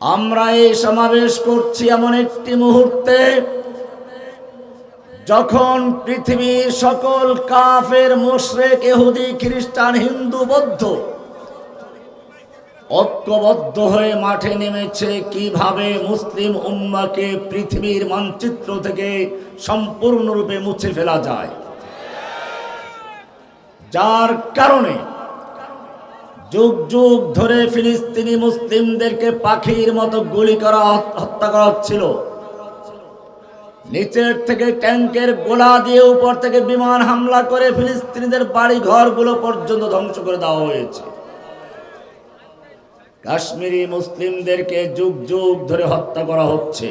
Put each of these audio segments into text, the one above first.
আমরা এই সমাবেশ করছি এমন একটি মুহূর্তে যখন পৃথিবীর সকল কাফের, মুশরিক, ইহুদি, খ্রিস্টান, হিন্দু, বৌদ্ধ ঐক্যবদ্ধ হয়ে মাঠে নেমেছে কিভাবে মুসলিম উম্মাহকে পৃথিবীর মানচিত্র থেকে সম্পূর্ণরূপে মুছে ফেলা যায়। যার কারণে যুগ যুগ ধরে ফিলিস্তিনি মুসলিমদেরকে পাখির মতো গুলি করা, হত্যা করা হচ্ছিল। নিচের থেকে ট্যাঙ্কের গোলা দিয়ে, উপর থেকে বিমান হামলা করে ফিলিস্তিনিদের বাড়ি ঘরগুলো পর্যন্ত ধ্বংস করে দেওয়া হয়েছে। কাশ্মীরি মুসলিমদেরকে যুগ যুগ ধরে হত্যা করা হচ্ছে।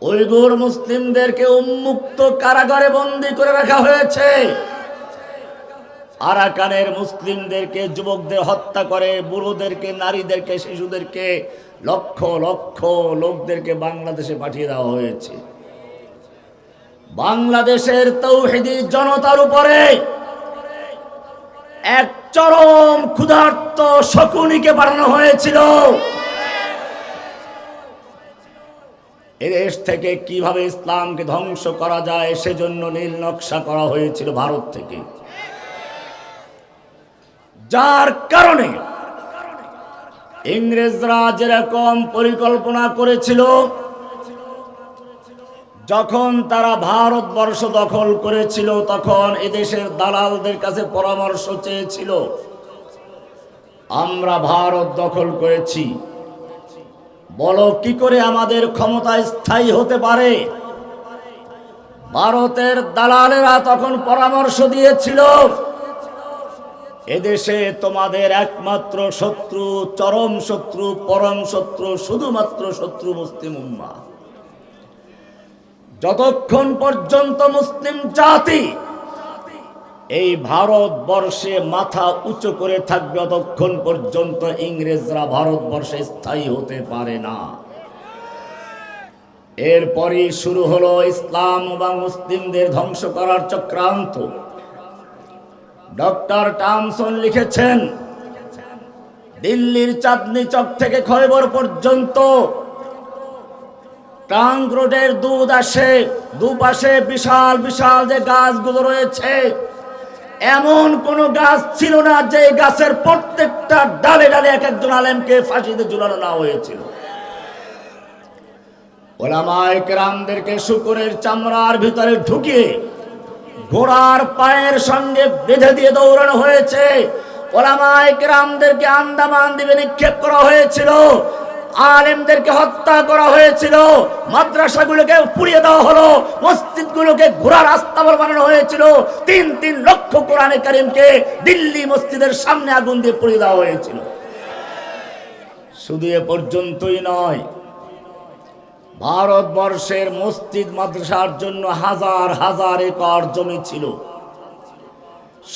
উইগুর মুসলিমদেরকে উন্মুক্ত কারাগারে বন্দী করে রাখা হয়েছে। আরাকানের মুসলিমদেরকে, যুবকদের হত্যা করে, বুড়োদেরকে, নারীদেরকে, শিশুদেরকে, লক্ষ লক্ষ লোকদেরকে বাংলাদেশে পাঠিয়ে দেওয়া হয়েছে। বাংলাদেশের তৌহিদি জনতার উপরে এক চরম ক্ষুধার্ত শকুনিকে পাঠানো হয়েছিল। এদেশ থেকে কিভাবে ইসলামকে ধ্বংস করা যায় সেজন্য নীল নকশা করা হয়েছিল ভারত থেকে। যার কারণে ইংরেজরা যেরকম পরিকল্পনা করেছিল, যখন তারা ভারতবর্ষ দখল করেছিল তখন এদেশের দালালদের কাছে পরামর্শ চেয়েছিল, আমরা ভারত দখল করেছি, বলো কি করে আমাদের ক্ষমতা স্থায়ী হতে পারে। ভারতের দালালেরা তখন পরামর্শ দিয়েছিল, এদেশে তোমাদের একমাত্র শত্রু, চরম শত্রু, পরম শত্রু, শুধুমাত্র শত্রু মুসলিম উম্মাহ। যতক্ষণ পর্যন্ত মুসলিম জাতি এই ভারতবর্ষে মাথা উঁচু করে থাকবে, ততক্ষণ পর্যন্ত ইংরেজরা ভারতবর্ষে স্থায়ী হতে পারে না। এরপরই শুরু হলো ইসলাম এবং মুসলিমদের ধ্বংস করার চক্রান্ত। ডক্টর টমসন লিখেছেন, দিল্লির চাঁদনি চক থেকে খয়বর পর্যন্ত ট্রাঙ্ক রোডের দুধ আসে, দুপাশে বিশাল বিশাল যে গাছগুলো রয়েছে, এমন কোন গাছ ছিল না যে গাছের প্রত্যেকটা ডালে ডালে এক একজন আলেমকে ফাঁসিতে ঝুলানো না হয়েছিল। ওলামায়ে কেরামদেরকে শূকরের চামড়ার ভিতরে ঢুকিয়ে ঘোড়ার পায়ের সঙ্গে বেঁধে দিয়ে দৌড়ানো হয়েছে। ওলামায়ে কেরামদেরকে আন্দামান দ্বীপে নিক্ষেপ করা হয়েছিল, আলেমদেরকে হত্যা করা হয়েছিল, মাদ্রাসাগুলোকে পুড়িয়ে দেওয়া হলো, মসজিদগুলোকে ঘোড়ার আস্তাবল বানানো হয়েছিল, ৩ লক্ষ কোরআনে কারিমকে দিল্লি মসজিদের সামনে আগুন দিয়ে পুড়িয়ে দেওয়া হয়েছিল। শুধু এ পর্যন্তই নয়, ভারতবর্ষের মসজিদ মাদ্রাসার জন্য হাজার হাজার একর জমি ছিল,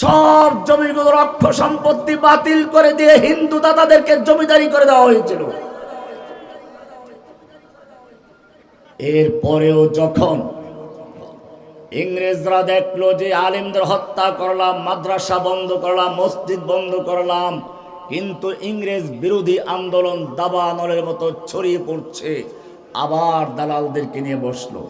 সব জমিগুলোর অক্ষ সম্পত্তি বাতিল করে দিয়ে হিন্দু দাতাদেরকে জমিদারি করে দেওয়া হয়েছিল। এরপরেও যখন ইংরেজরা দেখলো যে আলেমদের হত্যা করলাম, মাদ্রাসা বন্ধ করলাম, মসজিদ বন্ধ করলাম, কিন্তু ইংরেজ বিরোধী আন্দোলন দাবানলের মতো ছড়িয়ে পড়ছে, আবার দালালদেরকে নিয়ে বসলো।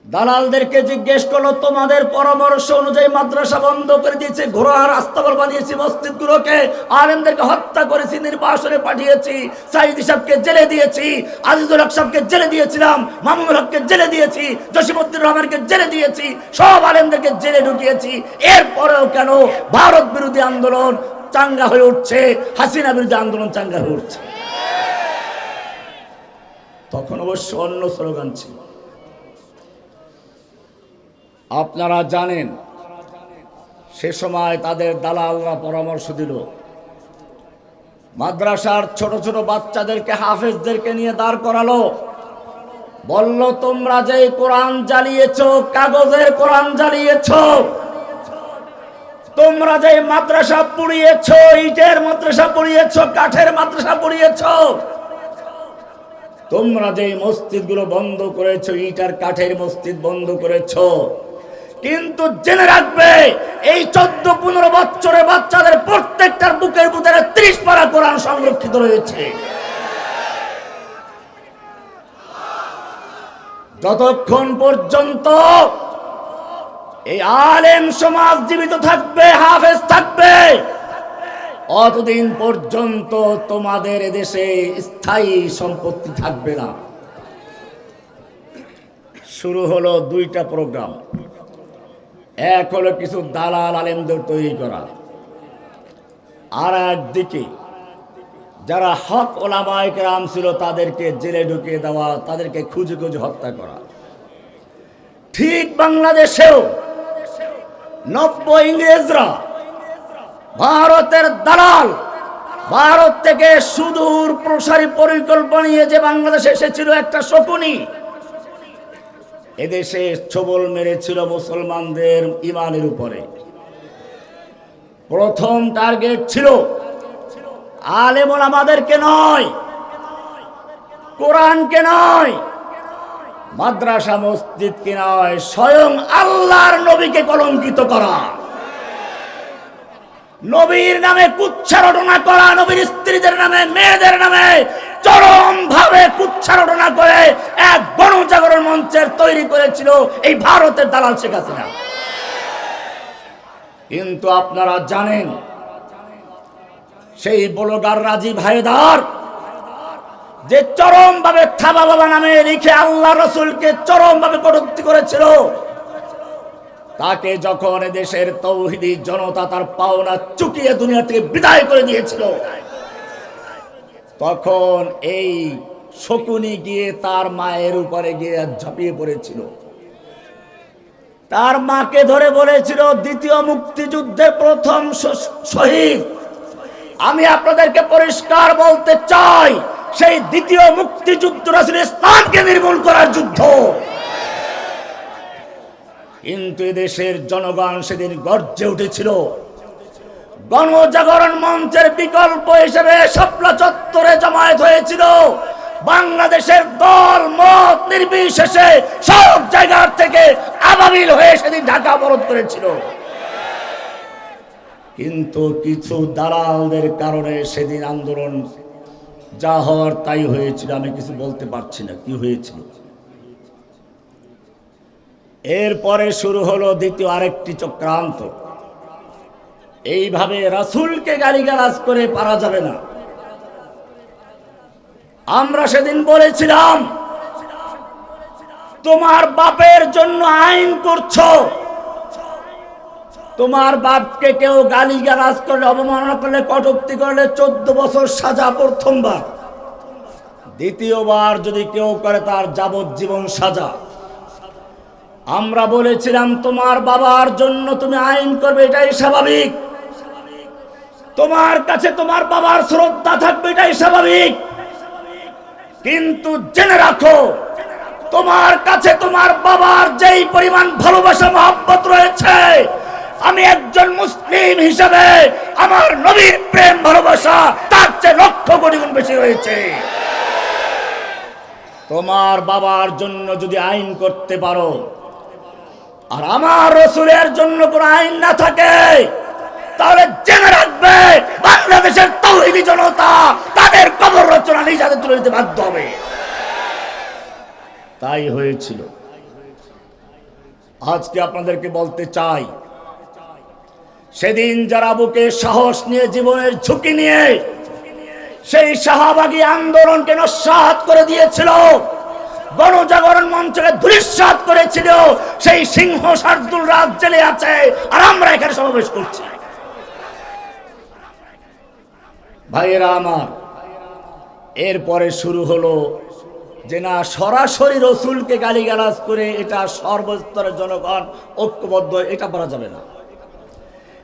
দালালদেরকে জিজ্ঞেস করলো, তোমাদের পরামর্শ অনুযায়ী মাদ্রাসা বন্ধ করে দিয়েছে, ঘোড়ার আস্তাবল বানিয়েছি, মসজিদগুলোকে, আলেমদেরকে হত্যা করেছি, নির্বাসনে পাঠিয়েছি, সাইদি সাহেবকে জেলে দিয়েছি, আজিজুল হক সাহেবকে জেলে দিয়েছিলাম, মামুনুল হককে জেলে দিয়েছি, জসিমউদ্দিন রহমানকে জেলে দিয়েছি, সব আলেমদেরকে জেলে ঢুকিয়েছি, এরপরেও কেন ভারত বিরোধী আন্দোলন চাঙ্গা হয়ে উঠছে, হাসিনা বিরোধী আন্দোলন চাঙ্গা হয়ে উঠছে? তখন অবশ্য অন্য স্লোগান ছিল। আপনারা জানেন সে সময় তাদের দালালরা পরামর্শ দিল, মাদ্রাসার ছোট ছোট বাচ্চাদেরকে, হাফেজদেরকে নিয়ে দাঁড় করালো, বলল তোমরা যে কোরআন জ্বালিয়েছ, কাগজের কোরআন জ্বালিয়েছ, তোমরা যে মাদ্রাসা পুড়িয়েছ, ইটের মাদ্রাসা পুড়িয়েছ, কাঠের মাদ্রাসা পুড়িয়েছ, তোমরা যে মসজিদগুলো বন্ধ করেছো, ইট আর কাঠের মসজিদ বন্ধ করেছো, কিন্তু জেনে রাখবে এই 14-15 বছরের বাচ্চাদের প্রত্যেকটার বুকের ভিতরে 36 পারা কোরআন সংরক্ষিত রয়েছে। যতক্ষণ পর্যন্ত এই আলেম সমাজ জীবিত থাকবে, হাফেজ থাকবে, অতদিন পর্যন্ত তোমাদের দেশে স্থায়ী সম্পত্তি থাকবে না। শুরু হলো দুইটা প্রোগ্রাম। এক হলো কিছু দালাল আলেমদের তৈরি করা, আর একদিকে যারা হক ওলামায়ে কেরাম ছিল তাদেরকে জেলে ঢুকিয়ে দেওয়া, তাদেরকে খুঁজে খুঁজে হত্যা করা। ঠিক বাংলাদেশেও নব্য ইংরেজরা, ভারতের দালাল, ভারত থেকে সুদূর প্রসারী পরিকল্পনা নিয়ে যে বাংলাদেশে এসেছিল একটা শকুনি, এদেশে ছবল মেরেছিল মুসলমানদের ইমানের উপরে। প্রথম টার্গেট ছিল আলেম ওলামাদেরকে নয়, কোরআনকে নয়, মাদ্রাসা মসজিদকে নয়, স্বয়ং আল্লাহর নবীকে কলঙ্কিত করা, নবীর নামে কুচ্ছারটনা করা, নবীর স্ত্রীদের নামে, মেয়েদের নামে চরম ভাবে কুচ্ছারটনা করে এক গণজাগরণ মঞ্চের তৈরি করেছিল এই ভারতের দালাল শেখ হাসিনা। কিন্তু আপনারা জানেন সেই ব্লগার রাজীব হায়দার যে চরম ভাবে থাবা বাবা নামে লিখে আল্লাহ রসুলকে চরম ভাবে কটূক্তি করেছিল, তাকে যখন দেশের তৌহিদি জনতা তার পাওনা চুকিয়ে দুনিয়া থেকে বিদায় করে দিয়েছিল, তখন এই শকুনি গিয়ে তার মায়ের উপরে গিয়ে ঝাঁপিয়ে পড়েছিল। তার মাকে ধরে বলেছিল, দ্বিতীয় মুক্তিযুদ্ধের প্রথম শহীদ, আমি আপনাদেরকে পরিষ্কার বলতে চাই, সেই দ্বিতীয় মুক্তিযুদ্ধ রাসূল ইসলামকে নির্মূল করার যুদ্ধ। কিন্তু দেশের জনগণ সেদিন গর্জে উঠেছিল। গণজাগরণ মঞ্চের বিকল্প হিসেবে শাপলা চত্বরে জমায়েত হয়েছিল। বাংলাদেশের দল মত নির্বিশেষে সব জায়গার থেকে আবাবিল হয়ে সেদিন ঢাকা অবরোধ করেছিল। কিন্তু কিছু দালালদের কারণে সেদিন আন্দোলন যা হওয়ার তাই হয়েছিল। আমি কিছু বলতে পারছি না কি হয়েছিল। এরপরে শুরু হলো দ্বিতীয় আরেকটি চক্রান্ত। এইভাবে রাসূলকে গালিগালাজ করে পারা যাবে না। আমরা সেদিন বলেছিলাম, তোমার বাপের জন্য আইন করছো, তোমার বাপকে কেউ গালিগালাজ করলে, অবমাননা করলে, কটূক্তি করলে 14 বছর সাজা প্রথমবার, দ্বিতীয়বার যদি কেউ করে তার যাবজ্জীবন সাজা। আমরা বলেছিলাম তোমার বাবার জন্য তুমি আইন করবে, এটাই স্বাভাবিক। তোমার কাছে তোমার বাবার শ্রদ্ধা থাকবে, এটাই স্বাভাবিক। কিন্তু জেনে রাখো, তোমার কাছে তোমার বাবার যেই পরিমাণ ভালোবাসা মহব্বত রয়েছে, আমি একজন মুসলিম হিসেবে আমার নবীর প্রেম ভালোবাসা তার চেয়ে লক্ষ কোটি গুণ বেশি রয়েছে। তোমার বাবার জন্য যদি আইন করতে পারো আর আমার রাসূলের জন্য কোনো আইন না থাকে, তাহলে জেনে রাখবে বাংলাদেশের তাওহীদি জনতা তাদের কবর রচনা নিজ হাতে তুলে নিতে বাধ্য হবে। তাই হয়েছিল। আজকে আপনাদেরকে বলতে চাই, সেদিন যারা বুকে সাহস নিয়ে, জীবনের ঝুঁকি নিয়ে সেই শাহবাগী আন্দোলনকে নস্যাৎ করে দিয়েছিল, গণজাগরণ মঞ্চকে ধূলিসাৎ করেছিল, সেই সিংহ শার্দুল রাজ জেলে আছে, আর আমরা এখানে সমাবেশ করছি। ভাইয়েরা আমার, এরপরে শুরু হলো যে না, সরাসরি রসুলকে গালিগালাজ করে এটা সর্বস্তরের জনগণ ঐক্যবদ্ধ, এটা করা যাবে না।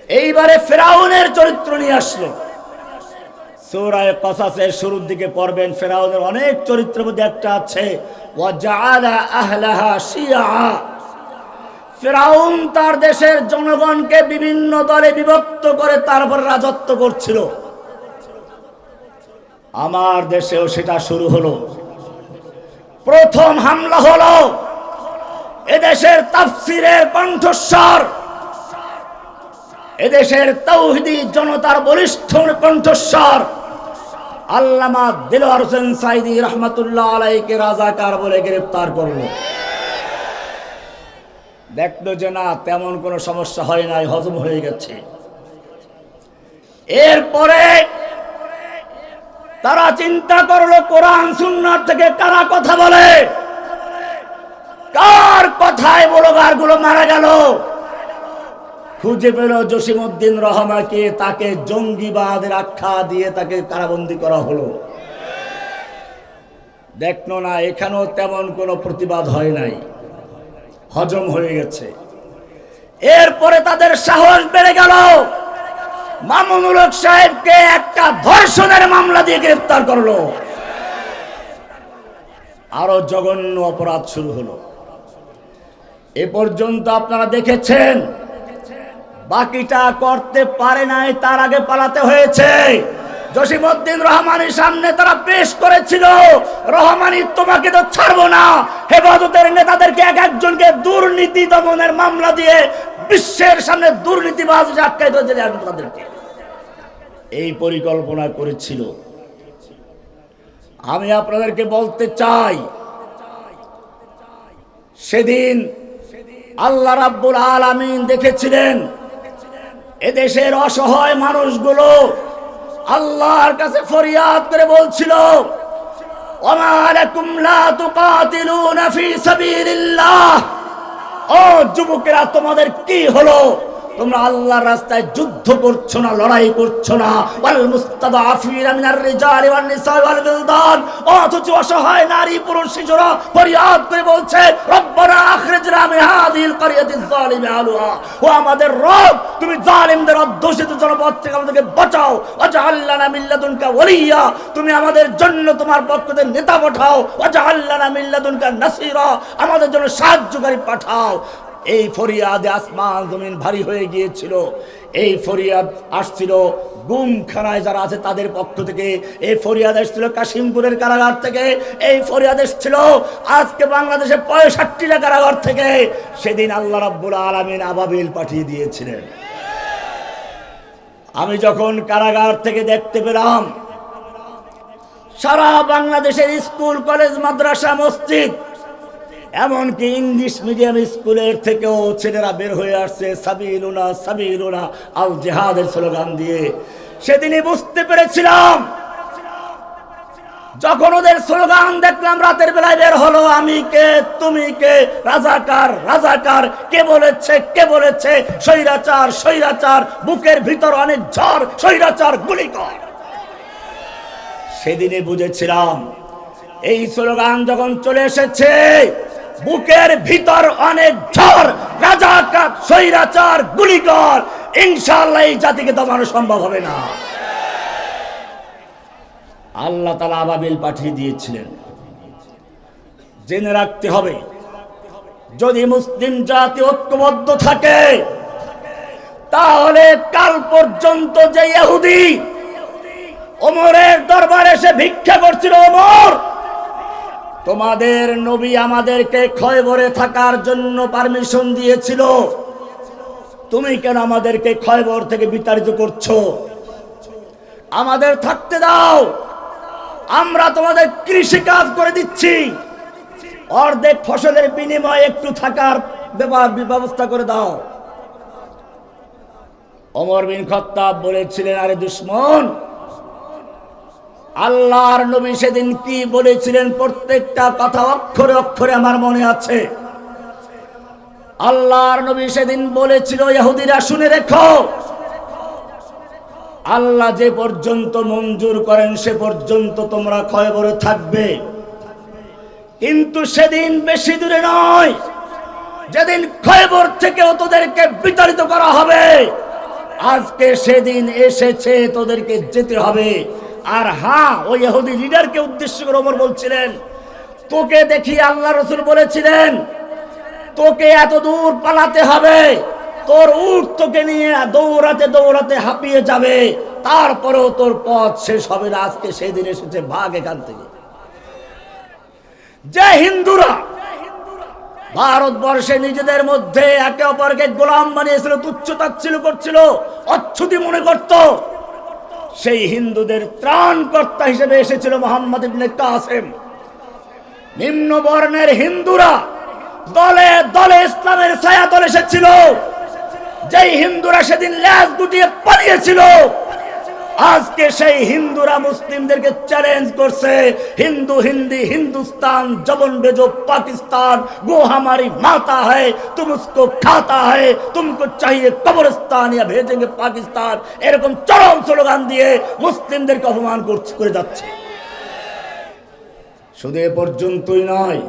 এইবারে ফেরাউনের চরিত্র নিয়ে আসলো। সূরা কসাসের শুরুর দিকে পড়বেন, ফেরাউনের অনেক চরিত্রের মধ্যে একটা আছে, ওয়াজআলা আহলাহা শিয়া। ফেরাউন তার দেশের জনগণকে বিভিন্ন দলে বিভক্ত করে তারপর রাজত্ব করছিল। আমার দেশেও সেটা শুরু হলো। প্রথম হামলা হলো এদেশের তাফসীরের কণ্ঠস্বর এদেশের তাওহীদি জনতার বলিষ্ঠ কণ্ঠস্বর আল্লামা দিলওয়ার হোসেন সাঈদী রহমাতুল্লাহ আলাইহিকে রাজাকার বলে গ্রেফতার করলো। দেখলো যে না, তেমন কোনো সমস্যা হয় নাই, হজম হয়ে গেছে। এরপরে তারা চিন্তা করলো কোরআন সুন্নাহ থেকে কারা কথা বলে, কার কথায় ব্লগারগুলো মারা গেল। খুঁজে পেল জসিমউদ্দিন রহমাকে, তাকে জঙ্গিবাদের আখ্যা দিয়ে তাকে কারাবন্দী করা হলো। দেখলো না, এখানেও তেমন কোনো প্রতিবাদ হয় নাই, হজম হয়ে গেছে। এরপরে তাদের সাহস বেড়ে গেল, মামুনুল হক সাহেবকে একটা ধর্ষণের মামলা দিয়ে গ্রেফতার করলো। আরো জঘন্য অপরাধ শুরু হলো। এ পর্যন্ত আপনারা দেখেছেন, বাকিটা করতে পারে নাই, তার আগে পালাতে হয়েছে। জসিমউদ্দিন রহমানের সামনে তারা পেশ করেছিল, রহমানি তোমাকে তো ছাড়বো না। হেফাজতের নেতাদেরকে এক একজনকে দুর্নীতি দমনের মামলা দিয়ে বিশ্বের সামনে দুর্নীতিবাজ আখ্যায়িত তাদেরকে এই পরিকল্পনা করেছিল। আমি আপনাদেরকে বলতে চাই, সেদিন আল্লাহ রাব্বুল আলামিন দেখেছিলেন এদেশের অসহায় মানুষগুলো আল্লাহর কাছে ফরিয়াদ করে বলছিল, ওমা লাকুম লা তুকাতিলুনা ফি সাবিলিল্লাহ। ও যুবকেরা, তোমাদের কি হলো? তোমরা আল্লাহর রাস্তায় যুদ্ধ করছো না, লড়াই করছো না। ওয়াল মুস্তাদআফিনা মিনার রিজালি ওয়ান নিসা ওয়াল বিলদান। অথচ অসহায় নারী পুরুষ শিশুরা ফরিয়াদ করে বলছে, রব্বানা আখরিজনা মিন হাযিহিল ক্বরিয়াতিজ যালিমি আহলুহা। ও আমাদের রব, তুমি জালিমদের অধ্যুষিত জনপদ থেকে আমাদেরকে বাঁচাও। ওয়াজআল লানা মিন লাদুনকা ওয়ালিয়্যা, তুমি আমাদের জন্য তোমার পক্ষ থেকে নেতা পাঠাও। ওয়াজআল লানা মিন লাদুনকা নাসীরা, আমাদের জন্য সাহায্যকারী পাঠাও। এই ফরিয়াদে আসমান জমিন ভারী হয়ে গিয়েছিল। এই ফরিয়াদ আসছিল গুমখানায় যারা আছে তাদের পক্ষ থেকে, এই ফরিয়াদ এসেছিল কাশিমপুরের কারাগার থেকে, এই ফরিয়াদ এসেছিল আজকে বাংলাদেশে 65টা কারাগার থেকে। সেদিন আল্লাহ রাব্বুল আলামিন আবাবিল পাঠিয়ে দিয়েছিলেন। আমি যখন কারাগার থেকে দেখতে পেলাম সারা বাংলাদেশের স্কুল কলেজ মাদ্রাসা মসজিদ, এমনকি ইংলিশ মিডিয়াম স্কুলের থেকেও ছেলেরা বের হয়ে আসছে সাবিলুনা সাবিলুনা আল জিহাদের স্লোগান দিয়ে, সেদিনই বুঝতে পেরেছিলাম। যখন ওদের স্লোগান দেখলাম, রাতের বেলায় বের হলো, আমি কে তুমি কে, রাজাকার রাজাকার, কে বলেছে কে বলেছে, স্বৈরাচার স্বৈরাচার, বুকের ভিতর অনেক ঝড়, স্বৈরাচার গুলি কর। সেদিনে বুঝেছিলাম এই স্লোগান যখন চলে এসেছে, বুকের ভিতর অনেক ঝড়, রাজাকার স্বৈরাচার গুলি কর, ইনশাআল্লাহ এই জাতিকে দমানো সম্ভব হবে না। আল্লাহ তাআলা আবাবিল পাঠিয়ে দিয়েছিলেন। জেনে রাখতে হবে, যদি মুসলিম জাতি ঐক্যবদ্ধ থাকে, তাহলে কাল পর্যন্ত যে ইহুদি ওমরের দরবারে এসে ভিক্ষা করছিল, ওমর তোমাদের নবী আমাদেরকে খয়বরে থাকার জন্য পারমিশন দিয়েছিল, তুমি কেন আমাদেরকে খয়বর থেকে বিতাড়িত করছো? আমাদের থাকতে দাও, আমরা তোমাদের কৃষি কাজ করে দিচ্ছি, অর্ধেক ফসলের বিনিময়ে একটু থাকার ব্যবস্থা করে দাও। ওমর বিন খাত্তাব বলেছিলেন, আরে দুশমন, আল্লাহর নবী সেদিন কি বলেছিলেন প্রত্যেকটা কথা অক্ষরে অক্ষরে আমার মনে আছে। আল্লাহর নবী সেদিন বলেছিল, ইহুদিরা শুনে রেখো, আল্লাহ যে পর্যন্ত মঞ্জুর করেন সে পর্যন্ত তোমরা খয়বরে থাকবে। কিন্তু সেদিন বেশি দূরে নয়, যেদিন খয়বর থেকে তোদেরকে বিতাড়িত করা হবে, আজকে সেদিন এসেছে, তোদেরকে যেতে হবে। আর হ্যাঁ, ওই ইহুদি লিডারকে উদ্দেশ্য করে ওমর বলছিলেন, তোকে দেখি আল্লাহ রাসূল বলেছিলেন তোকে এত দূর পালাতে হবে, তোর উট তোকে নিয়ে দৌড়াতে দৌড়াতে হাঁপিয়ে যাবে, তারপরেও তোর পথ শেষ হবে না। আজকে সেদিন এসেছে, ভাগ এখান থেকে। যে হিন্দুরা ভারতবর্ষে নিজেদের মধ্যে একে অপরকে গোলাম বানিয়েছিল, তুচ্ছ তাচ্ছিল্য করছিল, অচ্ছুতি মনে করত। সেই হিন্দুদের ত্রাণকর্তা হিসেবে এসেছিল মুহাম্মদ ইবনে কাসেম। নিম্ন বর্ণের হিন্দুরা দলে দলে ইসলামের ছায়া তলে এসেছিল। যেই হিন্দুরা সেদিন ল্যাজ গুটিয়ে পালিয়েছিল, আজকে সেই হিন্দুরা মুসলিমদেরকে চ্যালেঞ্জ করছে, হিন্দু হিন্দি হিন্দুস্তান জবন বেজো পাকিস্তান, वो हमारी माता है, तुम उसको खाता है, तुमको चाहिए कब्रिस्तान या भेजेंगे पाकिस्तान। এরকম চরম স্লোগান দিয়ে মুসলিমদেরকে অপমান করে যাচ্ছে। শুধু এ পর্যন্তই নয়,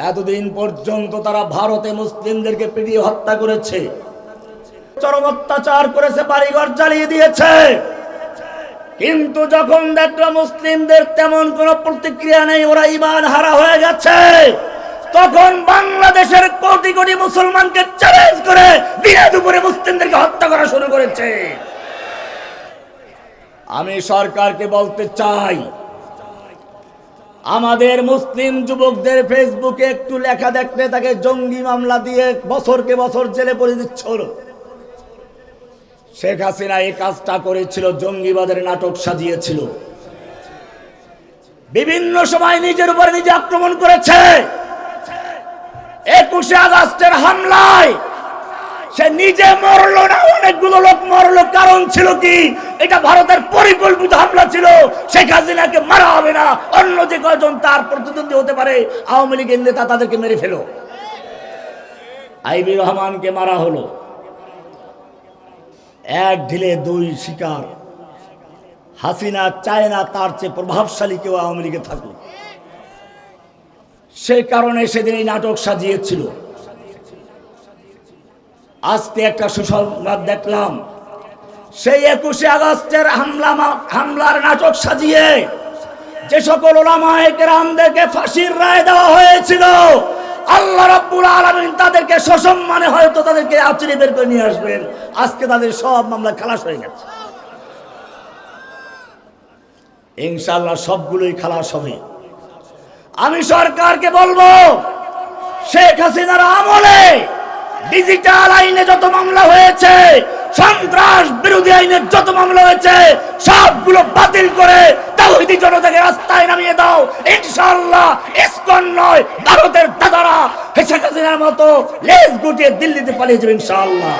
এতদিন পর্যন্ত তারা ভারতে মুসলিমদেরকে পিটিয়ে হত্যা করেছে, চরম অত্যাচার করেছে, বাড়িঘর জ্বালিয়ে দিয়েছে। কিন্তু যখন দেখলো মুসলিমদের তেমন কোনো প্রতিক্রিয়া নেই, ওরা ঈমান হারা হয়ে গেছে, তখন বাংলাদেশের কোটি কোটি মুসলমানকে চ্যালেঞ্জ করে দিনে দুপুরে মুসলিমদেরকে হত্যা করা শুরু করেছে। আমি সরকারকে বলতে চাই, আমাদের মুসলিম যুবকদের ফেসবুকে একটু লেখা দেখলে তাকে জঙ্গি মামলা দিয়ে বছরকে বছর জেলে পড়ে দিচ্ছিল। শেখ হাসিনা এই কাজটা করেছিল, জঙ্গিবাদের নাটক সাজিয়েছিল, বিভিন্ন সময় নিজের উপরে নিজে আক্রমণ করেছে। 21শে আগস্টের হামলায় সে নিজে মরলো না, অনেকগুলো লোক মরলো। কারণ ছিল কি? এটা ভারতের পরিকল্পিত হামলা ছিল। শেখ হাসিনাকে মারা হবে না, অন্য যে কয়জন তার প্রতিদ্বন্দ্বী হতে পারে আওয়ামী লীগের নেতা, তাদেরকে মেরে ফেলো। আইবি রহমানকে মারা হলো, এক ঢিলে দুই শিকার। হাসিনা চায় না তার চেয়ে প্রভাবশালী কেউ আওয়ামী লীগে থাকুক, সেই কারণে সেদিন এই নাটক সাজিয়েছিল। আজকে একটা সুসংবাদ দেখলাম, সেই 21শে আগস্টের হামলার নাটক সাজিয়ে যে সকল উলামায়ে কেরামদেরকে ফাঁসির রায় দেওয়া হয়েছিল, আল্লাহ রাব্বুল আলামিন তাদেরকে সসম্মানে হয়তো তাদেরকে আচরে বের করে নিয়ে আসবেন। আজকে তাদের সব মামলা খালাস হয়ে গেছে, ইনশাআল্লাহ সবগুলোই খালাস হবে। আমি সরকারকে বলবো, শেখ হাসিনার আমলে ডিজিটাল আইনে যত মামলা হয়েছে, সন্ত্রাস বিরোধী আইনের যত মামলা হয়েছে, সবগুলো বাতিল করে তাওহীদি জনতাকে রাস্তায় নামিয়ে দাও। ইনশাআল্লাহ ইসকন নয়, ভারতের দাদারা শেখ হাসিনার মতো লেজ গুটিয়ে দিল্লিতে পালিয়ে যাবে ইনশাআল্লাহ।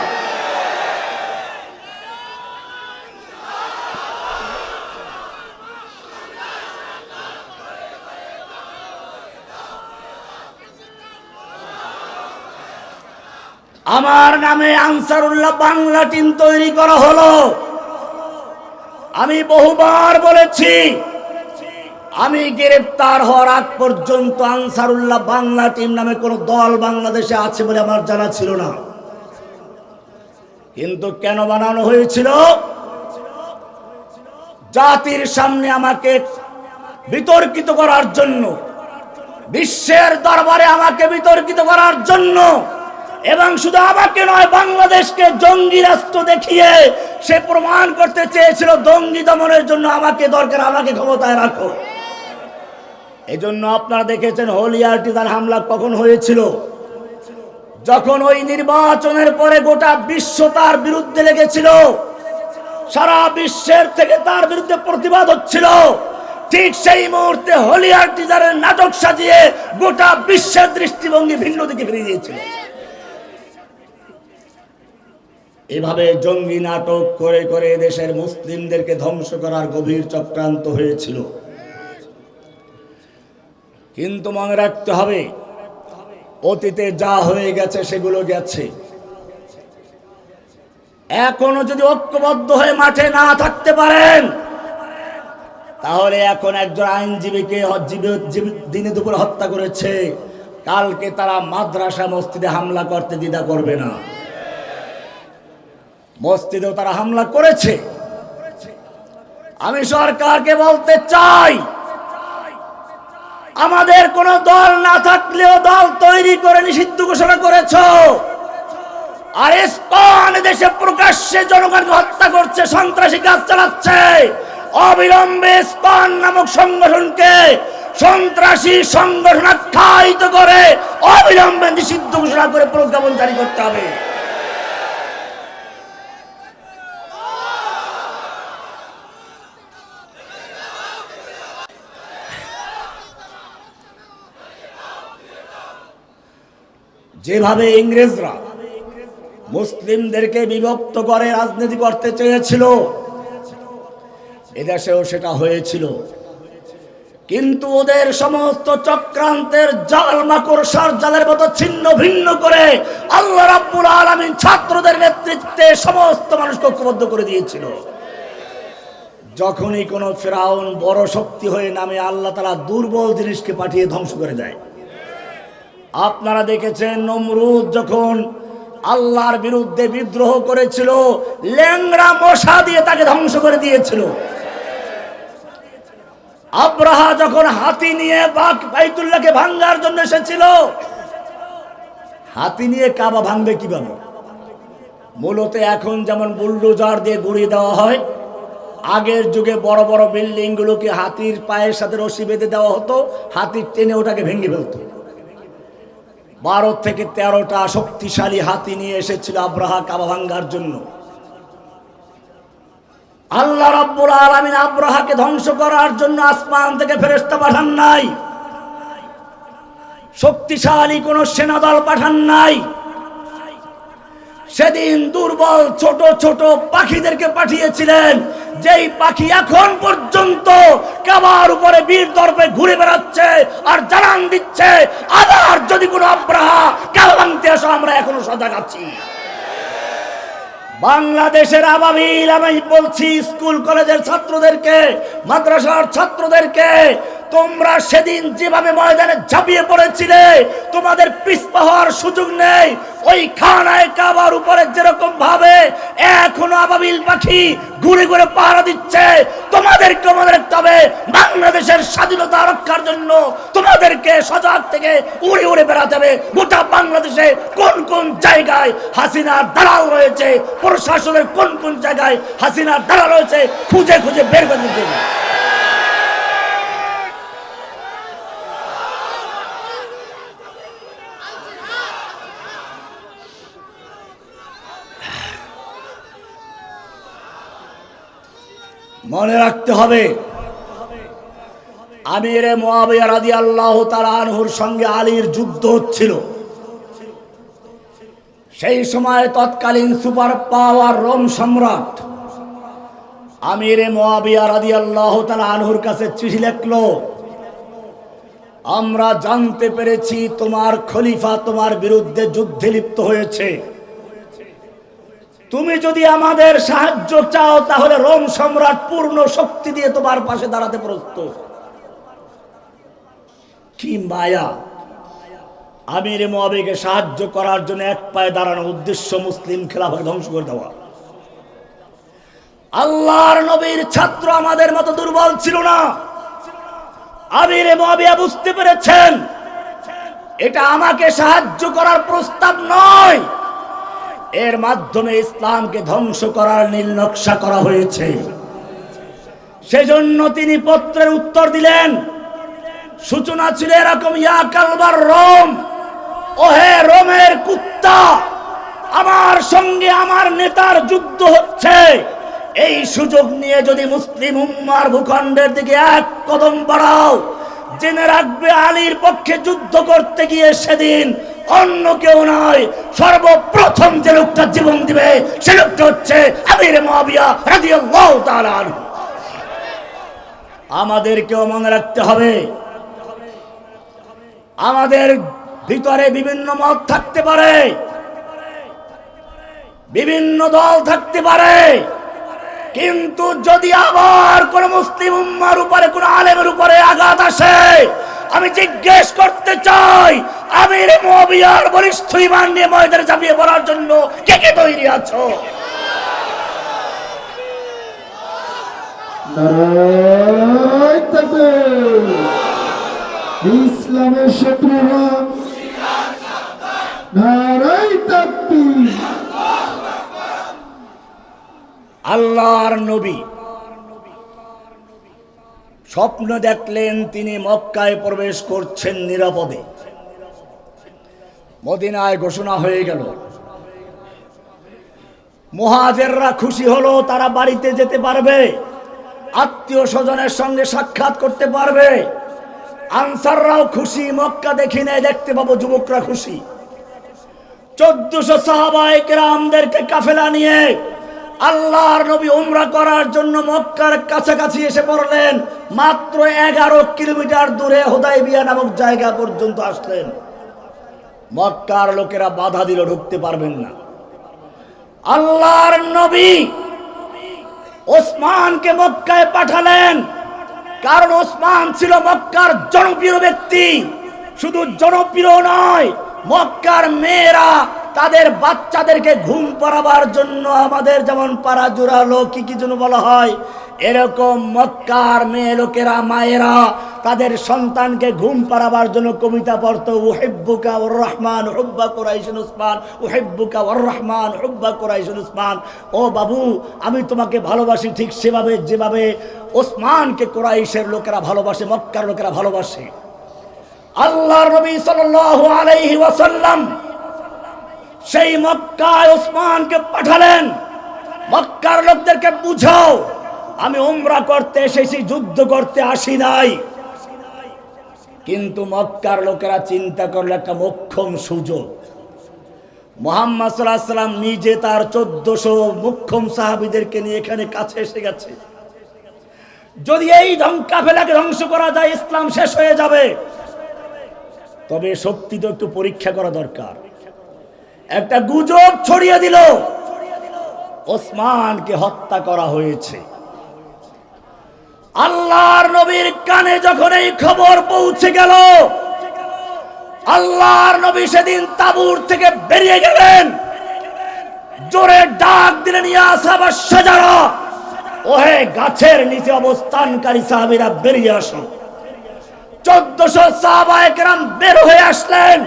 আমার নামে আনসারুল্লাহ বাংলা টিম তৈরি করা হলো। আমি বহুবার বলেছি, আমি গ্রেফতার হওয়ার আগ পর্যন্ত আনসারুল্লাহ বাংলা টিম নামে কোন দল বাংলাদেশে আছে বলে আমার জানা ছিল না। কিন্তু কেন বানানো হয়েছিল? জাতির সামনে আমাকে বিতর্কিত করার জন্য, বিশ্বের দরবারে আমাকে বিতর্কিত করার জন্য, এবং শুধু আমাকে নয়, বাংলাদেশকে জঙ্গি রাষ্ট্র দেখিয়ে সে প্রমাণ করতে চেয়েছিল জঙ্গি দমনের জন্য আমাকে দরকার, আমাকে ক্ষমতায় রাখো। এই জন্য আপনারা দেখেছেন হলিয়ার্টিজান হামলা কখন হয়েছিল? যখন ওই নির্বাচনের পরে গোটা বিশ্ব তার বিরুদ্ধে লেগেছিল, সারা বিশ্বের থেকে তার বিরুদ্ধে প্রতিবাদ হচ্ছিল, ঠিক সেই মুহূর্তে হলিয়ার্টিজানের নাটক সাজিয়ে গোটা বিশ্বের দৃষ্টিভঙ্গি ভিন্ন দিকে ফিরিয়ে দিয়েছিল। এভাবে জঙ্গি নাটক করে করে দেশের মুসলিমদেরকে ধ্বংস করার গভীর চক্রান্ত হয়েছিল। কিন্তু মনে রাখতে হবে, অতীতে যা হয়ে গেছে সেগুলো গেছে। এখনো যদি ঐক্যবদ্ধ হয়ে মাঠে না থাকতে পারেন, তাহলে এখন একজন আইনজীবীকে দিনে দুপুরে হত্যা করেছে, কালকে তারা মাদ্রাসা মসজিদে হামলা করতে দ্বিধা করবে না। মসজিদেও তারা হামলা করেছে। আমি সরকারকে বলতে চাই, আমাদের কোন দল না থাকলেও দল তৈরি করে নিষিদ্ধ ঘোষণা করেছ, আর ইসকন দেশে প্রকাশ্যে জনগণকে হত্যা করছে, সন্ত্রাসী কাজ চালাচ্ছে। অবিলম্বে ইসকন নামক সংগঠনকে সন্ত্রাসী সংগঠন আখ্যায়িত করে অবিলম্বে নিষিদ্ধ ঘোষণা করে প্রজ্ঞাপন জারি করতে হবে। যেভাবে ইংরেজরা মুসলিমদেরকে বিভক্ত করে রাজনীতি করতে চেয়েছিল, এদেশেও সেটা হয়েছিল। কিন্তু ওদের সমস্ত চক্রান্তের জাল মাকড়সার জালের মতো ছিন্ন ভিন্ন করে আল্লাহ রাব্বুল আলামিন ছাত্রদের নেতৃত্বে সমস্ত মানুষকে ঐক্যবদ্ধ করে দিয়েছিল। যখনই কোনো ফেরাউন বড় শক্তি হয়ে নামে, আল্লাহ তাআলা দুর্বল জিনিসকে পাঠিয়ে ধ্বংস করে দেয়। আপনারা দেখেছেন নমরুদ যখন আল্লাহর বিরুদ্ধে বিদ্রোহ করেছিল, ল্যাংড়া মশা দিয়ে তাকে ধ্বংস করে দিয়েছিল। আব্রাহা যখন হাতি নিয়ে বাইতুল্লাহকে ভাঙার জন্য এসেছিল, হাতি নিয়ে কাবা ভাঙবে কিভাবে? মূলত এখন যেমন বুলডোজার দিয়ে গুঁড়িয়ে দেওয়া হয়, আগের যুগে বড় বড় বিল্ডিং গুলোকে হাতির পায়ের সাথে রশি বেঁধে দেওয়া হতো, হাতির টেনে ওটাকে ভেঙে ফেলতো। 12 থেকে 13টা শক্তিশালী হাতি নিয়ে এসেছিল আব্রাহা কাবা ভাঙার জন্য। আল্লাহ রাব্বুল আলামিন আব্রাহাকে ধ্বংস করার জন্য আসমান থেকে ফেরেশতা পাঠান নাই, শক্তিশালী কোন সেনাদল পাঠান নাই। সেদিন দুর্বল ছোট ছোট পাখিদেরকে পাঠিয়েছিলেন, যেই পাখি এখন পর্যন্ত কাবার উপরে বীর দর্পে ঘুরে বেড়াচ্ছে আর জানান দিচ্ছে, আবার যদি কোনো আব্রাহা কাবা ভাঙতে আসো, আমরা এখনো সজাগ আছি। বাংলাদেশের আবাবিল, আমি বলছি স্কুল কলেজের ছাত্রদেরকে, মাদ্রাসার ছাত্রদেরকে, তোমরা সেদিন যেভাবে ময়দানে ঝাঁপিয়ে পড়েছিলে, তোমাদের পিছপা হওয়ার সুযোগ নেই। ওই খানায় কাবার উপরে যেরকম ভাবে এখনো আবাবিল পাখি ঘুরে ঘুরে পাহারা দিচ্ছে, তোমাদেরকে মনে রাখতে হবে, বাংলাদেশের স্বাধীনতা রক্ষার জন্য তোমাদেরকে সজাগ থেকে উড়ে উড়ে বেড়াতে হবে। গোটা বাংলাদেশে কোন কোন জায়গায় হাসিনার দালাল রয়েছে, প্রশাসনের কোন কোন জায়গায় হাসিনার দালাল রয়েছে, খুঁজে খুঁজে বের করে দিতে হবে। মনে রাখতে হবে, আমিরে মুআবিয়া রাদিয়াল্লাহু তাআলা আনহুর সঙ্গে আলীর যুদ্ধ হচ্ছিল। সেই সময় তৎকালীন সুপার পাওয়ার রোম সম্রাট আমিরে মুআবিয়া রাদিয়াল্লাহু তাআলা আনহুর কাছে চিঠি লিখলো, আমরা জানতে পেরেছি তোমার খলিফা তোমার বিরুদ্ধে যুদ্ধে লিপ্ত হয়েছে। তুমি যদি আমাদের সাহায্য চাও, তাহলে রোম সম্রাট পূর্ণ শক্তি দিয়ে তোমার পাশে দাঁড়াতে প্রস্তুত। কি মায়া! আমিরে মুআবিয়াকে সাহায্য করার জন্য এক পায়ে দাঁড়ানো, উদ্দেশ্য মুসলিম খেলাফতকে ধ্বংস করে দেওয়া। আল্লাহর নবীর ছাত্র আমাদের মতো দুর্বল ছিল না। আমিরে মুআবিয়া বুঝতে পেরেছেন, এটা আমাকে সাহায্য করার প্রস্তাব নয়, এর মাধ্যমে ইসলামকে ধ্বংস করার নীল নকশা করা হয়েছে। সেজন্য তিনি পত্রের উত্তর দিলেন। সূচনা ছিল এরকম, ইয়া কালবার রোম, ওহে রোমের কুত্তা, আমার সঙ্গে আমার নেতার যুদ্ধ হচ্ছে। এই সুযোগ নিয়ে যদি মুসলিম উম্মার ভূখণ্ডের দিকে এক কদম বাড়াও, জেনে রাখবে আলীর পক্ষে যুদ্ধ করতে গিয়ে সেদিন অন্য কেউ নয়, সর্বপ্রথম যে লোকটা জীবন দিবে সে লোকটা হচ্ছে আমিরে মুআবিয়া রাদিয়াল্লাহু তাআলা আনহু। আমাদেরকেও মনে রাখতে হবে, আমাদের ভিতরে বিভিন্ন মত থাকতে পারে, বিভিন্ন দল থাকতে পারে, কিন্তু যদি আবার কোন মুসলিম উম্মার উপরে, কোন আলেমের উপরে আঘাত আসে, আমি জিজ্ঞেস করতে চাই, আমিরে মুআবিয়ার বলিষ্ঠ ঈমান নিয়ে ময়দানে ঝাঁপিয়ে পড়ার জন্য কে কে তৈরি আছো? নারায়ে তাকবীর। ইসলামের শত্রুরা নারায়ে তাকবীর। আল্লাহর নবী স্বপ্ন দেখলেন তিনি মক্কায় প্রবেশ করছেন নিরাপদে। মদিনায় ঘোষণা হয়ে গেল। মুহাজিররা খুশি হলো, তারা বাড়িতে যেতে পারবে, আত্মীয় স্বজনের সঙ্গে সাক্ষাৎ করতে পারবে। আনসাররাও খুশি, মক্কা দেখি নাই, দেখতে পাবো, যুবকরা খুশি। 1400 সাহাবায়ে কেরামদেরকে কাফেলা নিয়ে আল্লাহর নবী উমরা করার জন্য মক্কার কাছাকাছি এসে পড়লেন। মাত্র 11 কিলোমিটার দূরে হুদায়বিয়া নামক জায়গা পর্যন্ত আসলেন। মক্কার লোকেরা বাধা দিল, ঢুকতে পারবেন না। আল্লাহর নবী ওসমানকে মক্কায় পাঠালেন, কারণ ওসমান ছিল মক্কার জনপ্রিয় ব্যক্তি। শুধু জনপ্রিয় নয়, মক্কার মেয়েরা তাদের বাচ্চাদেরকে ঘুম পাড়াবার জন্য, আমাদের যেমন পাড়া জোড়ালো কি যেন বলা হয়, এরকম মক্কার মেয়ে লোকেরা, মায়েরা তাদের সন্তানকে ঘুম পাড়াবার জন্য কবিতা পড়তো, উহিব্বুকা ওর রহমান হুব্বা কুরাইশুন উসমান, উহিব্বুকা ওর রহমান হুব্বা কুরাইশুন উসমান। ও বাবু, আমি তোমাকে ভালোবাসি ঠিক সেভাবে যেভাবে ওসমানকে কুরাইশের লোকেরা ভালোবাসে, মক্কার লোকেরা ভালোবাসে। আল্লাহর নবী সাল্লাল্লাহু আলাইহি ওয়াসাল্লাম সেই মক্কায় ওসমানকে পাঠালেন, মক্কার লোকদেরকে বুঝাও, আমি উমরা করতে এসেছি, যুদ্ধ করতে আসি নাই। কিন্তু মক্কার লোকেরা চিন্তা করলো একটা মোক্ষম সুযোগ। মুহাম্মদ সাল্লাল্লাহু আলাইহি ওয়াসাল্লাম নিজে তার 1400 মুক্ষম সাহাবীদেরকে নিয়ে এখানে কাছে এসে গেছে। যদি এই কাফেলাকে ধ্বংস করা যায়, ইসলাম শেষ হয়ে যাবে। তবে শক্তি তো একটু পরীক্ষা করা দরকার। একটা গুজব ছড়িয়ে দিল, ওসমানকে হত্যা করা হয়েছে। আল্লাহর নবীর কানে যখন এই খবর পৌঁছে গেল, আল্লাহর নবী সেদিন তাবুর থেকে বেরিয়ে গেলেন, জোরে ডাক দিলেন, ইয়া সাহাবাস শাজারা, ওহে গাছের নিচে অবস্থানকারী সাহাবীরা বেরিয়ে আসো। 1400 সাহাবায়ে কেরাম বের হয়ে আসলেন।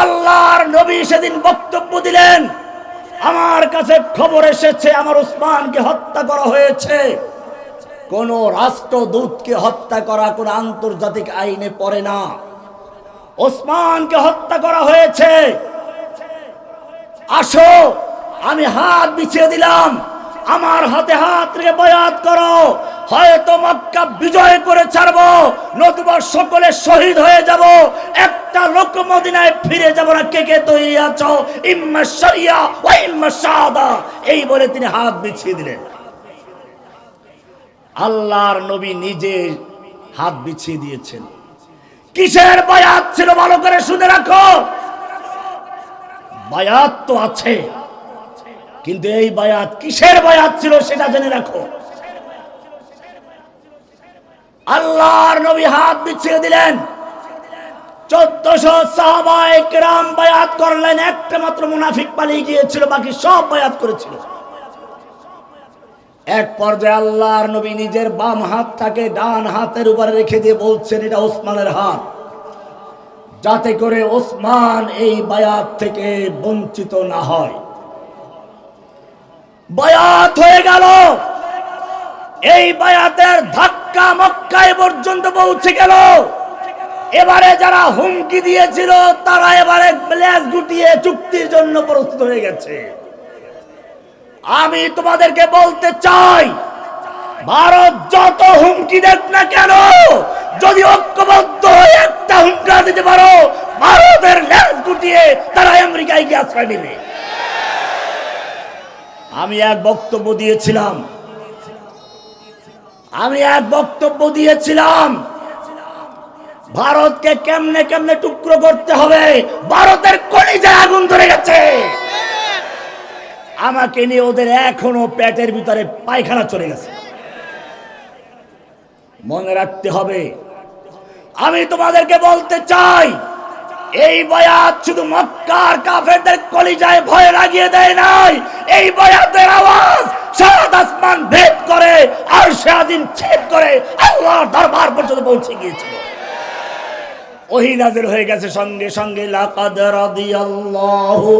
আল্লাহর নবী সেদিন বক্তব্য দিলেন, আমার কাছে খবর এসেছে আমার ওসমানকে হত্যা করা হয়েছে। কোন রাষ্ট্রদূতকে হত্যা করা কোন আন্তর্জাতিক আইনে পড়ে না। ওসমানকে হত্যা করা হয়েছে। আসো, আমি হাত বিছিয়ে দিলাম, আমার হাতে হাত রেখে বয়াত করো। হয়তো মক্কা বিজয় করে ছাড়বো, নতুবা সকলে শহীদ হয়ে যাব, একটা লোক মদিনায় ফিরে যাব না। কে কে তৈরি আছো? ইম্মা শরিয়া ওয়া ইম্মা শাহাদা। এই বলে তিনি হাত বিছিয়ে দিলেন। আল্লাহর নবী নিজে হাত বিছিয়ে দিয়েছেন। কিসের বায়াত ছিল ভালো করে শুনে রাখো। বায়াত তো আছে, কিন্তু এই বায়াত কিসের বায়াত ছিল সেটা জেনে রাখো। আল্লাহর নবী হাত বিছিয়ে দিলেন, 1400 সাহাবায়ে কেরাম বায়াত করলেন। একটা মাত্র মুনাফিক পালিয়ে গিয়েছিল, বাকি সব বায়াত করেছিল। এক পর্যায়ে আল্লাহর নবী নিজের বাম হাতটাকে ডান হাতের উপরে রেখে দিয়ে বলছেন, এটা ওসমানের হাত, যাতে করে ওসমান এই বায়াত থেকে বঞ্চিত না হয়। বায়াত হয়ে গেল। এই বায়াতের ধাক্কা মক্কায় পর্যন্ত পৌঁছে গেল। এবারে যারা হুমকি দিয়েছিল তারা এবারে লেজ গুটিয়ে চুক্তির জন্য প্রস্তুত হয়ে গেছে। আমি তোমাদেরকে বলতে চাই, ভারত যত হুমকি দেখ না কেন, যদি ঐক্যবদ্ধ হয়ে একটা হুমকা দিতে পারো, ভারতের লেজ গুটিয়ে তারা আমেরিকায় গিয়ে আশ্রয় নেবে। আমি এক বক্তব্য দিয়েছিলাম, ভারতকে কেমনে কেমনে টুকরো করতে হবে। ভারতের কলিজায় আগুন ধরে গেছে। আমাকে নিয়ে ওদের এখনো পেটের ভিতরে পায়খানা চলে গেছে। মনে রাখতে হবে। আমি তোমাদেরকে বলতে চাই, এই বায়াত শুধু মক্কার কাফেরদের কলিজায় ভয় লাগিয়ে দেয় নাই, এই বায়াতের আওয়াজ সাত আসমান ভেদ করে আরশে আজিম ছেদ করে আল্লাহর দরবার পর্যন্ত পৌঁছে গিয়েছিল। ওহী নাযিল হয়ে গেছে সঙ্গে সঙ্গে লাকাদ রাদিয়াল্লাহু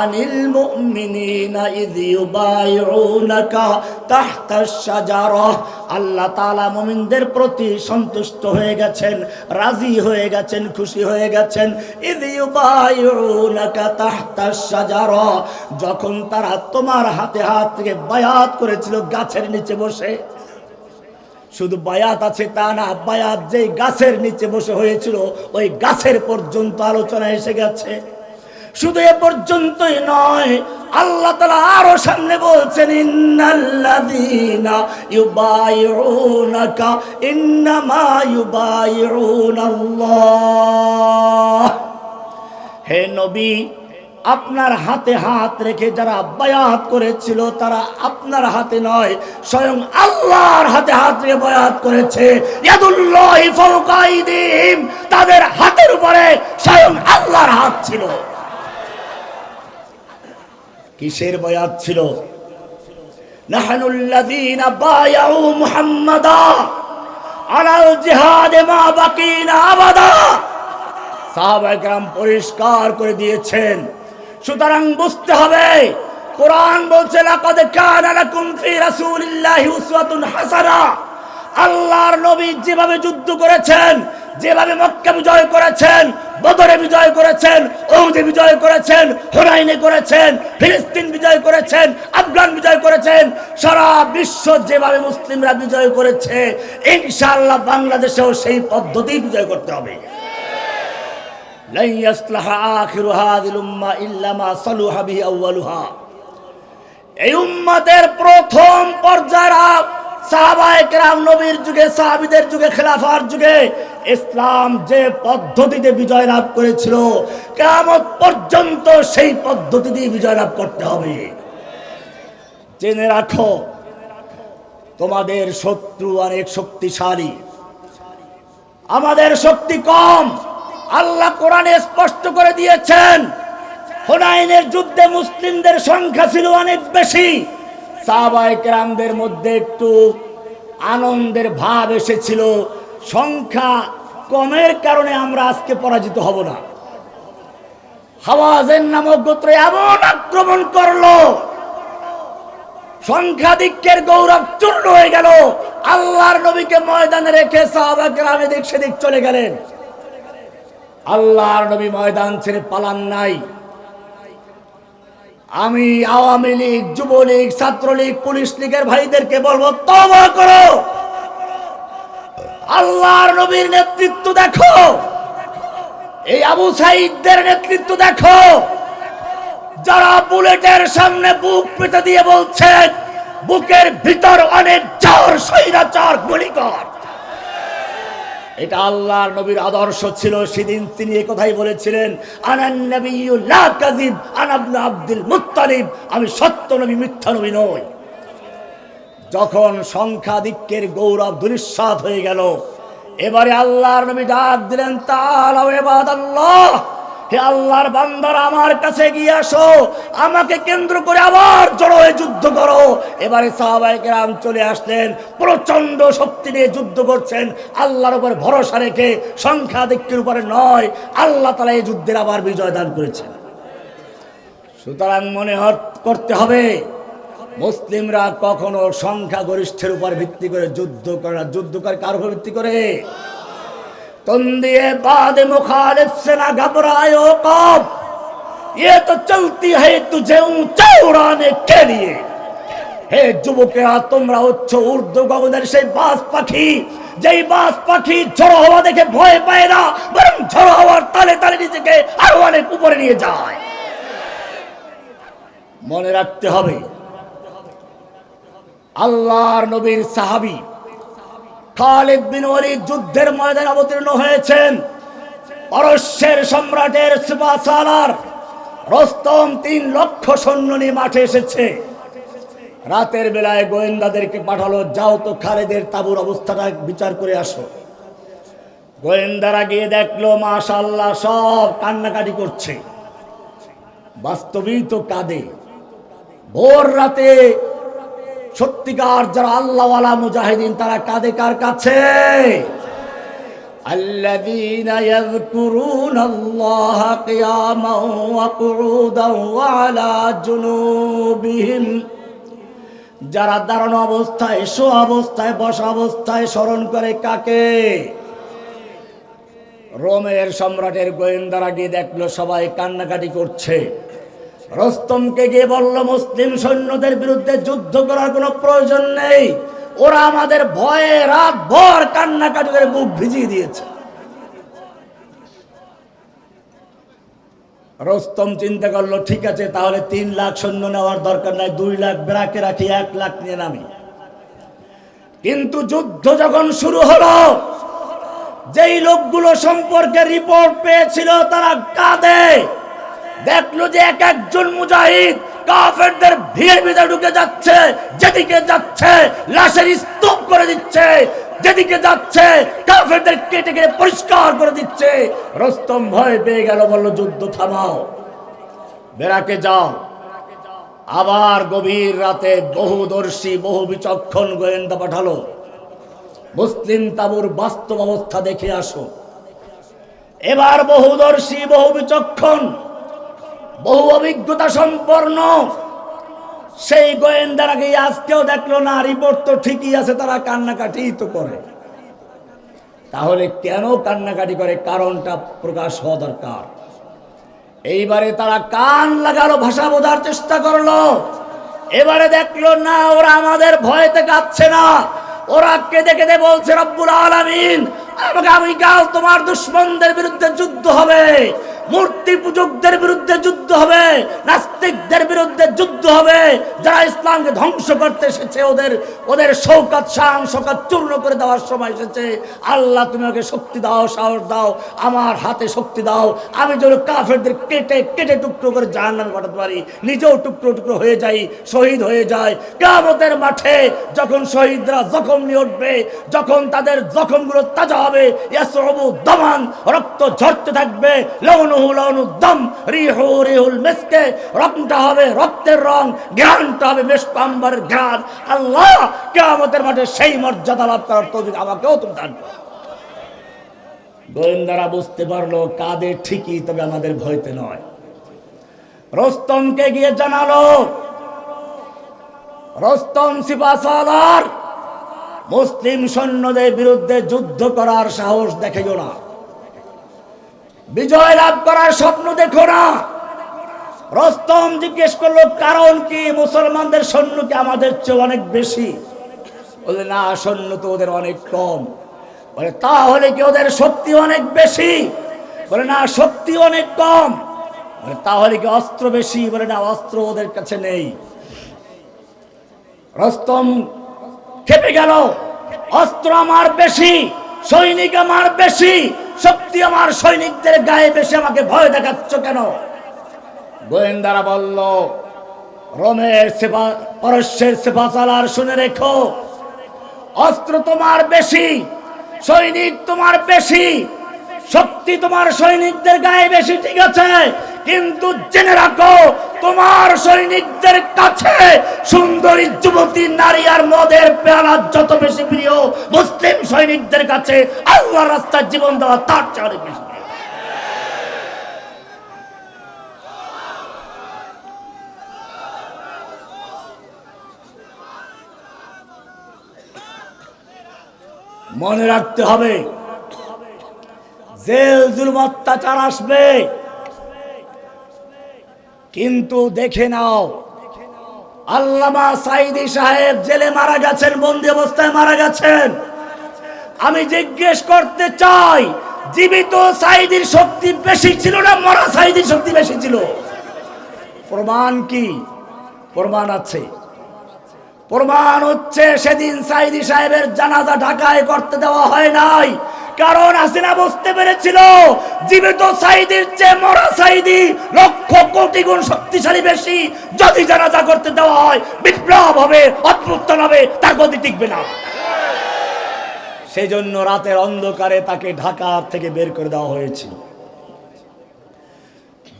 আনিল মুমিনিনা ইয ইউবাইউনাকা তাহতাশ শাজারাহ। আল্লাহ তাআলা মুমিনদের প্রতি সন্তুষ্ট হয়ে গেছেন, রাজি হয়ে গেছেন, খুশি হয়ে গেছেন। ইয ইউবাইউনাকা তাহতাশ শাজারাহ, যখন তারা তোমার হাতে হাত থেকে বায়াত করেছিল গাছের নিচে বসে। শুধু বায়াত আছে তা না, বায়াত যেই গাছের নিচে বসে হয়েছিল ওই গাছের পর্যন্ত আলোচনা এসে গেছে। শুধু এ পর্যন্তই নয়, আল্লাহ তাআলা আরো সামনে বলছেন ইন্নাল্লাযীনা ইউবাইউনাকা ইন্নামা ইউবাইউনাল্লাহ। হে নবী, আপনার হাতে হাত রেখে যারা বায়াত করেছিল তারা আপনার হাতে নয়, স্বয়ং আল্লাহর হাতে হাত রেখে বায়াত করেছে। ইয়াদুল্লাহি ফাওকা আইদিহিম, তাদের হাতের উপরে স্বয়ং আল্লাহর হাত ছিল। কিসের বায়াত ছিল? নাহনুল্লাযীনা বায়াউ মুহাম্মাদা আলাল জিহাদে মা বাকিনা আবাদা। সাহাবায়ে কেরাম পরিষ্কার করে দিয়েছেন। সুতরাং বুঝতে হবে, কোরআন বলছে লাকাদ কানা লাকুম ফি রাসূলিল্লাহি উসওয়াতুন হাসানা। আল্লাহর নবী যেভাবে যুদ্ধ করেছেন, যেভাবে মক্কা বিজয় করেছেন, বদরে বিজয় করেছেন, উহুদে বিজয় করেছেন, হুনাইনে করেছেন, ফিলিস্তিন বিজয় করেছেন, আফগান বিজয় করেছেন, সারা বিশ্ব যেভাবে মুসলিমরা বিজয় করেছে, ইনশাআল্লাহ বাংলাদেশেও সেই পদ্ধতি বিজয় করতে হবে। লাই ইয়াসলাহা আখিরু হাযিল উম্মাহ ইল্লা মা সালুহা বিহি আউয়ালুহা। এই উম্মতের প্রথম পর্যায়ের সাহাবায়ে কেরাম নবীর যুগে, সাহাবীদের যুগে, খেলাফার যুগে ইসলাম যে পদ্ধতিতে বিজয় লাভ করেছিল, কিয়ামত পর্যন্ত সেই পদ্ধতিতে বিজয় লাভ করতে হবে। জেনে রাখো, তোমাদের শত্রু অনেক শক্তিশালী, আমাদের শক্তি কম। আল্লাহ কোরআনে স্পষ্ট করে দিয়েছেন, হুনাইনের যুদ্ধে মুসলিমদের সংখ্যা ছিল অনেক বেশি। সাহাবায়ে কেরামদের মধ্যে একটু আনন্দের ভাব এসেছিল, সংখ্যা কমের কারণে আমরা আজকে পরাজিত হব না। হাওয়াযিন নামক গোত্র এমন আক্রমণ করলো, সংখ্যাধিক্যের গৌরব চূর্ণ হয়ে গেল। আল্লাহর নবীকে ময়দানে রেখে সাহাবা কেরাম এদিক সেদিক চলে গেলেন। আল্লাহর নবী ময়দান ছেড়ে পালান নাই। আমি আওয়ামী লীগ, যুবলীগ, ছাত্রলীগ, পুলিশ লীগের ভাইদেরকে বলবো, তওবা করো। আল্লাহর নবীর নেতৃত্ব দেখো, এই আবু সাঈদদের নেতৃত্ব দেখো, যারা বুলেটের সামনে বুক পেতে দিয়ে বলছেন বুকের ভিতর অনেক চোর, স্বৈরাচার, গুলি কর। এটা আল্লাহর নবীর আদর্শ ছিল। সেদিন তিনি এই কথাই বলেছিলেন, আনান নাবিয়্যু লা কাযিব আনা ইবনু আব্দুল মুত্তালিব, আমি সত্য নবী, মিথ্যা নবী নই। যখন সংখ্যাধিক্যের গৌরব দুলিশ্বাত হয়ে গেল, এবারে আল্লাহর নবী ডাক দিলেন, তাআলা ইবাদাল্লাহ, হে আল্লাহর বান্দারা আমার কাছে গিয়ে আসো, আমাকে কেন্দ্র করে আবার জড়ো হয়ে যুদ্ধ করো। এবারে সাহাবায়ে কেরাম চলে আসলেন, প্রচন্ড শক্তি নিয়ে যুদ্ধ করছেন, আল্লাহর উপর ভরসা রেখে, সংখ্যাধিক্যের উপরে নয়। আল্লাহ তাআলা এই যুদ্ধের আবার বিজয় দান করেছেন। সুতরাং মনে করতে হবে, মুসলিমরা কখনো সংখ্যাগরিষ্ঠের উপর ভিত্তি করে যুদ্ধ করে না। যুদ্ধ করে কার উপর ভিত্তি করে? তন্দিয়ে বাদে মুখালিফ से ना घबराओ कब, ये तो चलती है तुझे ऊंचा उड़ाने के लिए। হে যুবকেরা, তোমরা হচ্ছ ঊর্ধ্ব গগনের সেই বাজ পাখি, যেই বাজ পাখি ঝড়ো হাওয়া দেখে ভয় পায় না, বরং ঝড়ো হাওয়ার তালে তালে নিজেকে আরো অনেক উপরে নিয়ে যায়। মনে রাখতে হবে, আল্লাহর নবীর সাহাবী খালিদ বিন ওয়ালিদ যুদ্ধের ময়দানে অবতীর্ণ হয়েছেন। পারস্যের সম্রাটের সুপারসালার রস্তম 3 লক্ষ সৈন্য নিয়ে মাঠে এসেছে। রাতের বেলায় গোয়েন্দাদেরকে পাঠালো, যাও তো খালিদের তাঁবুর অবস্থাটা বিচার করে আসো। গোয়েন্দারা গিয়ে দেখলো, মাশাআল্লাহ, সব কান্নাকাটি করছে। বাস্তবেই তো কাঁদে। ভোর রাতে সত্যিকার যারা আল্লাহওয়ালা মুজাহিদিন, তারা কাঁদে কার কাছে? الذين يذكرون الله قياما وقعودا وعلى جنوبهم যারা দাঁড়ানো অবস্থায়, শোয়া অবস্থায়, বসা অবস্থায় স্মরণ করে কাকে? রোমের সম্রাটের গোয়েন্দারা গিয়ে দেখলো সবাই কান্নাকাটি করছে। রস্তমকে গিয়ে বলল, মুসলিম সৈন্যদের বিরুদ্ধে যুদ্ধ করার কোনো প্রয়োজন নেই, ওরা আমাদের ভয়ে রাত ভর কান্নাকাটি করে বুক ভিজিয়ে দিয়েছে। রস্তম চিন্তা করলো, ঠিক আছে, তাহলে 3 লাখ সৈন্য নেওয়ার দরকার নাই, 2 লাখ ব্রাকে রাখি, 1 লাখ নিয়ে নামি। কিন্তু যুদ্ধ যখন শুরু হলো, যেই লোকগুলো সম্পর্কে রিপোর্ট পেয়েছিল তারা কাঁদে। দেখলো যে এক একজন মুজাহিদ কাফেরদের ভিড় ভিতরে ঢুকে যাচ্ছে, যেদিকে যাচ্ছে লাশের স্তূপ করে দিচ্ছে, যেদিকে যাচ্ছে কাফেরদের কেটে কেটে পরিষ্কার করে দিচ্ছে। রস্তম ভয় পেয়ে গেল, বলল, যুদ্ধ থামাও, বেরাকে যাও। আবার গভীর রাতে বহুদর্শী বহু বিচক্ষণ গোয়েন্দা পাঠালো, মুসলিম তাবুর বাস্তব অবস্থা দেখে আসো। এবার বহুদর্শী বহু বিচক্ষণ বহু অভিজ্ঞতা সম্পন্ন সেই গোয়েন্দারা গিয়ে আজকেও দেখলো না, রিপোর্ট তো ঠিকই আছে, তারা কান্নাকাটি তো করে। তাহলে কেন কান্নাকাটি করে, কারণটা প্রকাশ হওয়া দরকার। এইবারে তারা কান লাগালো, ভাষা বোঝার চেষ্টা করলো। এবারে দেখলো না, ওরা আমাদের ভয়তে কাঁদছে না, ওরা কেঁদে কেঁদে বলছে, রব্বুল আলামিন আগামীকাল তোমার দুশমনদের বিরুদ্ধে যুদ্ধ হবে, মূর্তি পূজকদের বিরুদ্ধে যুদ্ধ হবে, নাস্তিকদের বিরুদ্ধে যুদ্ধ হবে, যারা ইসলামকে ধ্বংস করতে এসেছে, ওদের শৌকত শান শৌকত চূর্ণ করে দেওয়ার সময় এসেছে। আল্লাহ তুমি ওকে শক্তি দাও, সাহস দাও, আমার হাতে শক্তি দাও, আমি যেন কাফেরদের কেটে কেটে টুকরো করে জাহান্নামে পাঠাতে পারি, নিজেও টুকরো টুকরো হয়ে যাই, শহীদ হয়ে যায়। কিয়ামতের মাঠে যখন শহীদরা জখম নিয়ে উঠবে, যখন তাদের জখমগুলো তাজা হবে, ইয়াসরবু দামান, রক্ত ঝরতে থাকবে, লাউনুহু লাউনুদ দাম, রিহু রিহুল মিসকে, রংটা হবে রক্তের রং, ঘ্রাণটা হবে মিশক আম্বরের ঘ্রাণ। আল্লাহ কিয়ামতের মাঠে সেই মর্যাদা লাভ করার তৌফিক আমাকেও তুমি দান করো। গোয়েন্দারা বুঝতে পারলো কাঁদে ঠিকই, তবে আমাদের ভয়তে নয়। রস্তমকে গিয়ে জানালো, রস্তম সিপাহসালার মুসলিম সৈন্যদের বিরুদ্ধে যুদ্ধ করার সাহস দেখাইও না, বিজয় লাভ করার স্বপ্ন দেখো না। রস্তম জিজ্ঞেস করলো, কারণ কি? মুসলমানদের সৈন্য কি আমাদের চেয়ে অনেক বেশি? বলে, না, সৈন্য তো ওদের অনেক কম। বলে, তাহলে কি ওদের শক্তি অনেক বেশি? বলে, না, শক্তি অনেক কম। বলে, তাহলে কি অস্ত্র বেশি? বলে, না, অস্ত্র ওদের কাছে নেই। রস্তম খেপে গেল, অস্ত্র আমার বেশি, সৈনিক আমার বেশি, শক্তি আমার সৈনিকদের গায়ে বেশি, আমাকে ভয় দেখাচ্ছ কেন? গোয়েন্দারা বলল, রোমের পারস্যের সিপাহসালার, শুনে রেখো, অস্ত্র তোমার বেশি, সৈনিক তোমার বেশি, শক্তি তোমার সৈনিকদের গায়ে বেশি, ঠিক আছে, কিন্তু জেনে রাখো তোমার সৈনিকদের কাছে সুন্দরী যুবতী নারী আর মদের পেয়ালা যত বেশি প্রিয়, মুসলিম সৈনিকদের কাছে আল্লাহর রাস্তায় জীবন দেওয়া তার চেয়ে অনেক বেশি। মনে রাখতে হবে, জেল জুলুম অত্যাচার আসবে, কিন্তু দেখে নাও, আল্লামা সাঈদী সাহেব জেলে মারা গেছেন, বন্দী অবস্থায় মারা গেছেন। আমি জিজ্ঞেস করতে চাই, জীবিত সাঈদীর শক্তি বেশি ছিল না মরা সাঈদীর শক্তি বেশি ছিল? প্রমাণ কি? প্রমাণ আছে। প্রমাণ হচ্ছে, সেদিন সাঈদী সাহেবের জানাজা ঢাকায় করতে দেওয়া হয় নাই, কারণ হাসিনা বুঝতে পেরেছিল জীবিত সাঈদীর চেয়ে মরা সাঈদী লক্ষ কোটি গুণ শক্তিশালী বেশি। যদি জানাজা করতে দেওয়া হয়, বিপ্লব হবে, অভ্যুত্থান হবে, তার গতি টিকবে না। সেই জন্য রাতের অন্ধকারে তাকে ঢাকা থেকে বের করে দেওয়া হয়েছিল।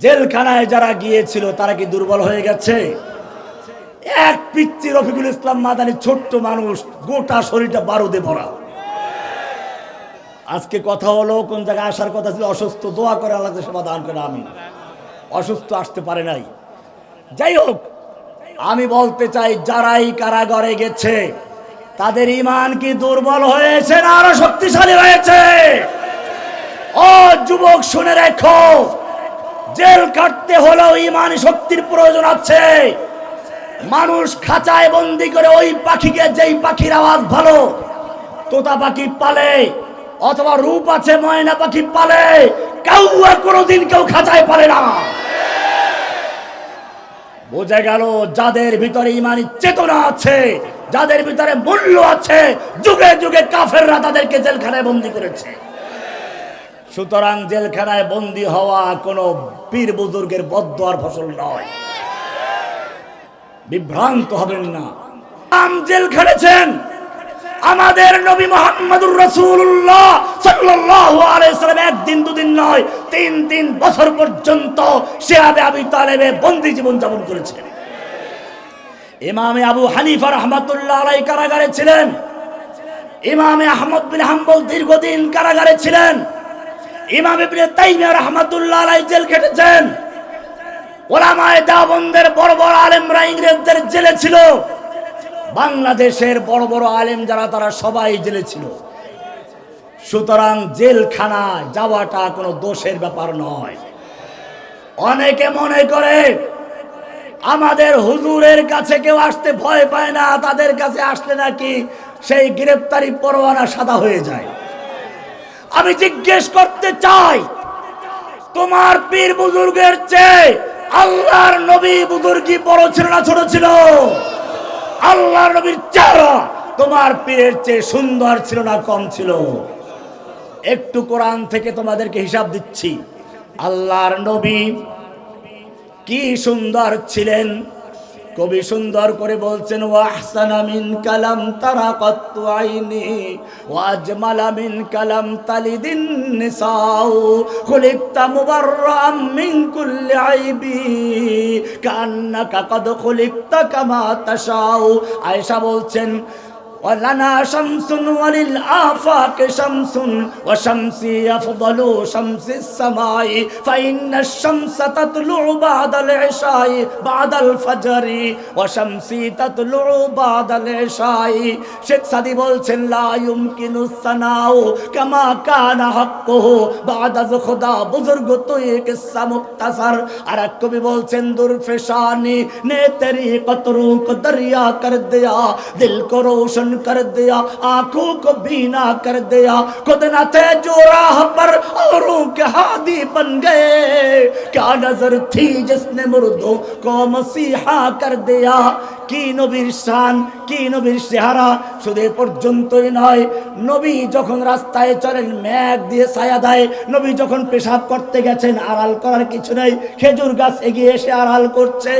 জেলখানায় যারা গিয়েছিল তারা কি দুর্বল হয়ে গেছে? এক পিচ্চি রফিকুল ইসলাম মাদানী, ছোট্ট মানুষ, গোটা শরীরটা বারুদে ভরা। আজকে কথা হলো কোন জায়গায় আসার কথা ছিল, অসুস্থ, দোয়া করে আল্লাহ সমাধান করে, আমি অসুস্থ আসতে পারে নাই। যাই হোক, আমি বলতে চাই যারাই কারাগারে গেছে তাদের ঈমান কি দুর্বল হয়েছে না আরো শক্তিশালী হয়েছে? ও যুবক শুনে রেখো, জেল কাটতে হলেও ঈমানি শক্তির প্রয়োজন আছে। মানুষ খাঁচায় বন্দি করে ওই পাখিকে, যেই পাখির আওয়াজ ভালো, তোতা পাখি পালে অথবা রূপ আছে ময়না পাখি পালে, কেউ আর কোনোদিন কেউ খাঁচায় পালে না। বোঝা গেল যাদের ভিতরে ঈমানি চেতনা আছে, যাদের ভিতরে মূল্য আছে, যুগে যুগে কাফেররা তাদেরকে জেলখানায় বন্দী করেছে। সুতরাং জেলখানায় বন্দী হওয়া কোনো পীর বুজুর্গের বদদোয়ার ফসল নয়, বিভ্রান্ত হবেন না। জেল খেটেছেন আমাদের নবী মুহাম্মদুর রাসূলুল্লাহ সাল্লাল্লাহু আলাইহি সাল্লাম, একদিন দুদিন নয়, 3 বছর পর্যন্ত শিহাবে আবি তালেবে বন্দী জীবন যাপন করেছেন। ইমামে আবু হানিফা রাহমাতুল্লাহ আলাইহি কারাগারে ছিলেন। ইমামে আহমদ বিন হাম্বল দীর্ঘদিন কারাগারে ছিলেন। ইমাম ইবনে তাইমিয়া রাহমাতুল্লাহ আলাইহি জেল খেটেছেন। ওলামায়ে দেওবন্দের বড় বড় আলেমরা ইংরেজদের জেলে ছিল। বাংলাদেশের বড় বড় আলেম যারা, তারা সবাই জেলে ছিল। সুতরাং জেলখানা যাওয়াটা কোনো দোষের ব্যাপার নয়। অনেকে মনে করে আমাদের হুজুরের কাছে কেউ আসতে ভয় পায় না, তাদের কাছে আসলে নাকি সেই গ্রেফতারি পরোয়ানা সাদা হয়ে যায়। আমি জিজ্ঞেস করতে চাই, তোমার পীর বুজুর্গের চেয়ে আল্লাহর নবী বুজুর্গি বড় ছিল না ছোট ছিল? আল্লাহর নবীর চেহারা তোমার পীরের চেয়ে সুন্দর ছিল না কম ছিল? একটু কোরআন থেকে তোমাদেরকে হিসাব দিচ্ছি। আল্লাহর নবী কি সুন্দর ছিলেন, কবি সুন্দর করে বলছেন, ওয়াহসানা মিন কালাম তারাকাতু আইনি ওয়াজমালা মিন কালাম তালিদিন নিসাউ খুলিকতা মুবাররাম মিন কুল্লি আইবি কান্নাকা কদ খুলিকতা কামা তাশাউ। আয়েশা বলছেন, ওয়ালানা শামসুন ওয়ালিল আফাকে শামসুন ওয়া শামসি আফদালু শামসিস সামাই ফাইন্নাশ শামসা তাতলু বাদাল ইশাই বাদাল ফজরি ওয়া শামসি তাতলু বাদাল ইশাই। শেখ সাদি বলছেন, লা ইউমকিনুস সানাউ কামা কানা হাক্কুহু বাদা খুদা। বুজুর্গ তো এক কিসসা মুখতাসার। আর এক কবি বলছেন, দুরফেশানি নে তেরি কতরু কো দরিয়া কর দিয়া দিল কো রোশন कर दिया आंखों को बीना कर दिया खुद न थे जो राह पर औरों के हादी बन गए क्या नजर थी जिसने मुर्दों को मसीहा कर दिया। কি নবীর শান, কি নবীর চেহারা। শুধু এ পর্যন্তই নয়, নবী যখন রাস্তায় চলেন মেঘ দিয়ে ছায়া দেয়। নবী যখন পেশাব করতে গেছেন আড়াল করার কিছু নেই, খেজুর গাছ এগিয়ে এসে আড়াল করছে।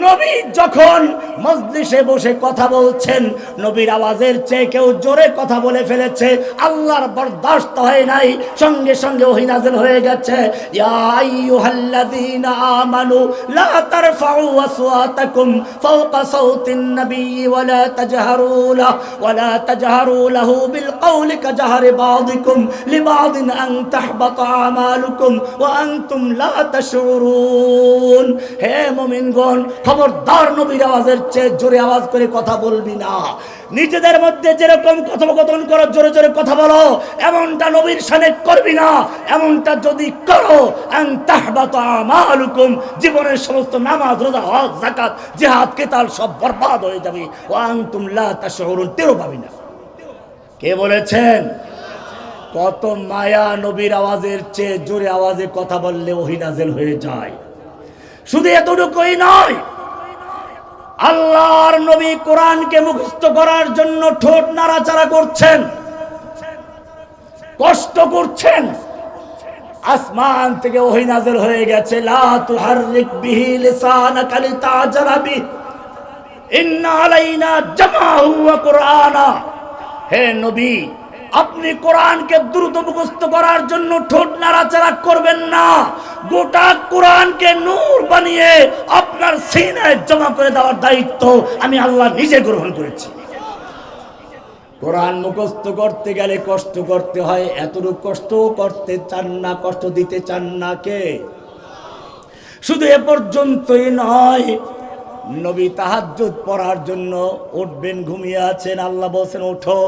নবী যখন মজলিসে বসে কথা বলছেন, নবীর আওয়াজের চেয়ে কেউ জোরে কথা বলে ফেলেছে, আল্লাহর বরদাশত হয় নাই, সঙ্গে সঙ্গে ওহী নাযিল হয়ে গেছে, ইয়া আইয়ুহাল্লাযীনা আমানু লা তারফাউ আসওয়াতাকুম ফাওকা সাউতিন নবী ওয়ালা তাজহারু লাহু বিল কওলি কাজহারি বাযিকুম লিবাযিন আন তাহবাতা আমালুকুম ওয়া আনতুম লা তাশউরুন। হে মুমিনগণ, খবরদার নবীর আওয়াজের চেয়ে জোরে আওয়াজ করে কথা বলবি না। নিজেদের মধ্যে যেরকম কথোপকথন করো, জোরে জোরে কথা বলো, এমনটা নবীর শানে করবি না। এমনটা যদি করো, আন তাহবাতা আমালুকুম, জীবনের সমস্ত নামাজ, রোজা, হজ, যাকাত, জিহাদ, কিতাল সব বরবাদ হয়ে যাবে। ওয়া আনতুম লা তাশউরুন, টেরও পাবি না। কে বলেছেন? কত মায়া নবীর আওয়াজের চেয়ে জোরে আওয়াজে কথা বললে ওহী নাযিল হয়ে যায়। শুধু এতটুকুই নয়, আল্লাহর নবী কোরআনকে মুখস্থ করার জন্য ঠোঁট নাড়াচাড়া করছেন, কষ্ট করছেন। আসমান থেকে ওহী নাযিল হয়ে গেছে, লা তুহাররিক বিহি লিসানাকা লিতাজারা বিহি ইন্না আলাইনা জামাহু ওয়া কুরআনা। হে নবী, আপনি কোরআনকে দ্রুত মুখস্থ করার জন্য ঠোঁট নাড়াচাড়া করবেন না। গোটা কোরআনকে নূর বানিয়ে আপনার সিনায় জমা করে দেওয়ার দায়িত্ব আমি আল্লাহ নিজে গ্রহণ করেছি। কোরআন মুখস্থ করতে গেলে কষ্ট করতে হয়, এতটুকু কষ্ট করতে চান না, কষ্ট দিতে চান না কে? শুধু এ পর্যন্তই নয়, নবী তাহাজ্জুদ পড়ার জন্য উঠবেন, ঘুমিয়ে আছেন, আল্লাহ বলছেন ওঠো,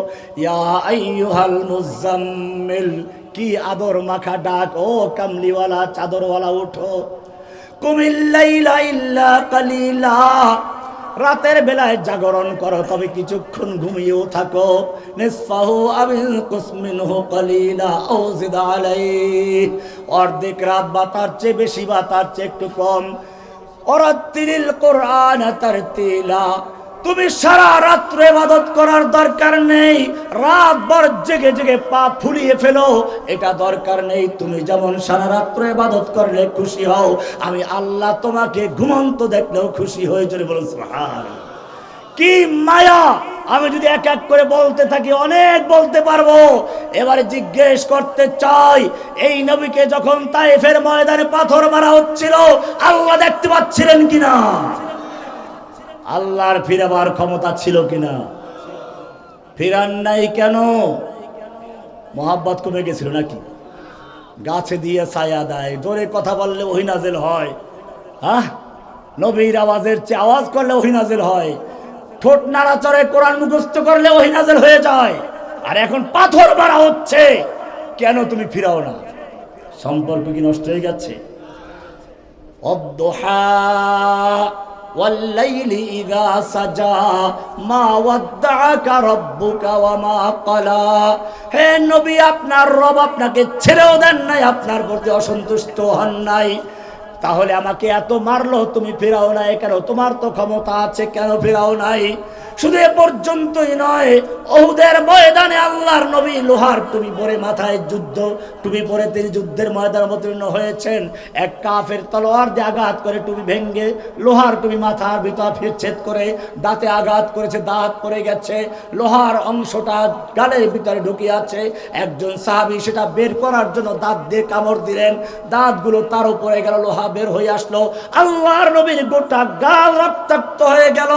ইয়া আইয়ুহাল মুজাম্মিল, কি আদর মাখা ডাক, ও কামলিওয়ালা চাদরওয়ালা ওঠো, কুমিল লাইলা ইল্লা কালিলা, রাতের বেলায় জাগরণ করো, তবে কিছুক্ষণ ঘুমিয়েও থাকো, নিসফাহু আবিল কুসমিনহু কালিলা আও জিদ আলাইহি, অর্ধেক রাত বা তার চেয়ে বেশি বা তার চেয়ে একটু কম, ওরাত্তিলিল কোরআন তারতিলা, তুমি সারা রাত্র ইবাদত করার দরকার নেই, রাতভর জেগে জেগে পা ফুলিয়ে ফেলো, এটা দরকার নেই। তুমি যেমন সারা রাত্র ইবাদত করলে খুশি হও, আমি আল্লাহ তোমাকে ঘুমন্ত দেখলেও খুশি হয়ে চলে। বলুন সুবহানাল্লাহ। কি মায়া! আমি যদি এক এক করে বলতে থাকি অনেক বলতে পারবো। এবারে জিজ্ঞেস করতে চাই, এই নবীকে যখন তায়েফের ময়দানে পাথর মারা হচ্ছিল, আল্লাহ দেখতে পাচ্ছিলেন কিনা? আল্লাহর ফিরাবার ক্ষমতা ছিল কিনা? ফিরান নাই কেন? মোহাব্বত কমে গেছিল নাকি? গাছে দিয়ে ছায়া দেয়, জোরে কথা বললে ওহী নাযিল হয়, হ্যাঁ, নবীর আওয়াজের চেয়ে আওয়াজ করলে ওহী নাযিল হয়, ঠোঁট নাড়াচড়ে কোরআন মুখস্থ করলে ওহী নাযিল হয়ে যায়। আর এখন পাথর মারা হচ্ছে, কেন তুমি ফিরাও না? সম্পর্ক কি নষ্ট হয়ে গেছে? অদ্দুহা ওয়াল্লাইলি ইযা সাজা মা ওয়াদ্দাআকা রাব্বুকা ওয়া মা ক্বালা, হে নবী, আপনার রব আপনাকে ছেড়েও দেন নাই, আপনার প্রতি অসন্তুষ্ট হন নাই, তাহলে আমাকে এত মারলো, তুমি ফেরাও নাই কেন? তোমার তো ক্ষমতা আছে, কেন ফেরাও নাই? শুধু এ পর্যন্তই নয়, উহুদের ময়দানে আল্লাহর নবী লোহার টুপি পরে, মাথায় যুদ্ধ টুপি পরে তিনি যুদ্ধের ময়দানে অবতীর্ণ হয়েছেন। এক কাফের তলোয়ার দিয়ে আঘাত করে টুপি ভেঙ্গে লোহার টুপি মাথার ভিতর ছেদ করে দাঁতে আঘাত করেছে, দাঁত পড়ে গেছে, লোহার অংশটা গালের ভিতরে ঢুকে আছে। একজন সাহাবী সেটা বের করার জন্য দাঁত দিয়ে কামড় দিলেন, দাঁতগুলো তার উপরে গেল, লোহা বের হয়ে আসলো, আল্লাহর নবীর গোটা গাল রক্তাক্ত হয়ে গেল।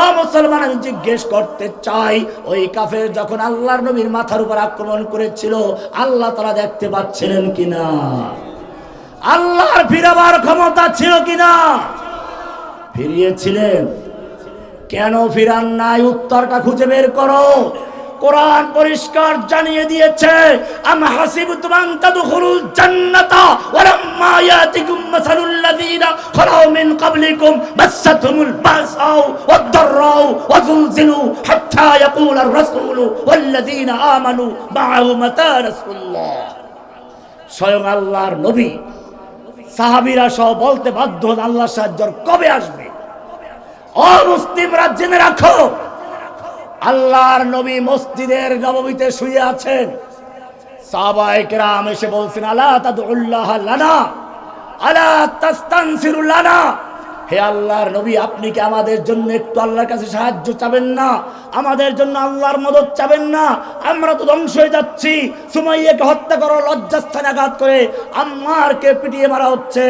ও মুসলমান, আমি জিজ্ঞেস করতে চাই, ওই কাফের যখন আল্লাহর নবীর মাথার উপর আক্রমণ করেছিল, আল্লাহ তাআলা দেখতে পাচ্ছিলেন কিনা? আল্লাহর ফিরাবার ক্ষমতা ছিল কিনা? ফিরিয়েছিলেন। কেন ফিরান নাই? উত্তরটা খুঁজে বের করো। কোরআন পরিষ্কার জানিয়ে দিয়েছে, আম হাসিবতুম আন তাদখুলুল জান্নাতা ওয়া লাম্মা ইয়াতিকুম মাসালুল লাযীনা খালাউ মিন ক্বাবলিকুম মাসাতহুমুল বাসাউ ওয়াদ-দাররাউ ওয়া যুলজিলু হাত্তা ইয়াকুলার রাসূলু ওয়াল লাযীনা আমানু মাআহু মাতা রাসূলুল্লাহ। স্বয়ং আল্লাহর নবী সাহাবীরা সহ বলতে বাধ্য হন, আল্লাহর সাহায্য কবে আসবে? ও মুসলিমরা জেনে রাখো, আল্লাহর নবী মসজিদের নববীতে শুয়ে আছেন, সাহাবায়ে কেরাম এসে বলছেন, আলা তাদউল্লাহ লানা আলা তাস্তানসিরু লানা, হে আল্লাহর নবী, আপনি কি আমাদের জন্য একটু আল্লাহর কাছে সাহায্য চাবেন না? আমাদের জন্য আল্লাহর মদদ চাবেন না? আমরা তো ধ্বংস হয়ে যাচ্ছি। সুমাইয়াকে হত্যা করো, লজ্জাস্থানে আঘাত করে, আম্মারকে পিটিয়ে মারা হচ্ছে,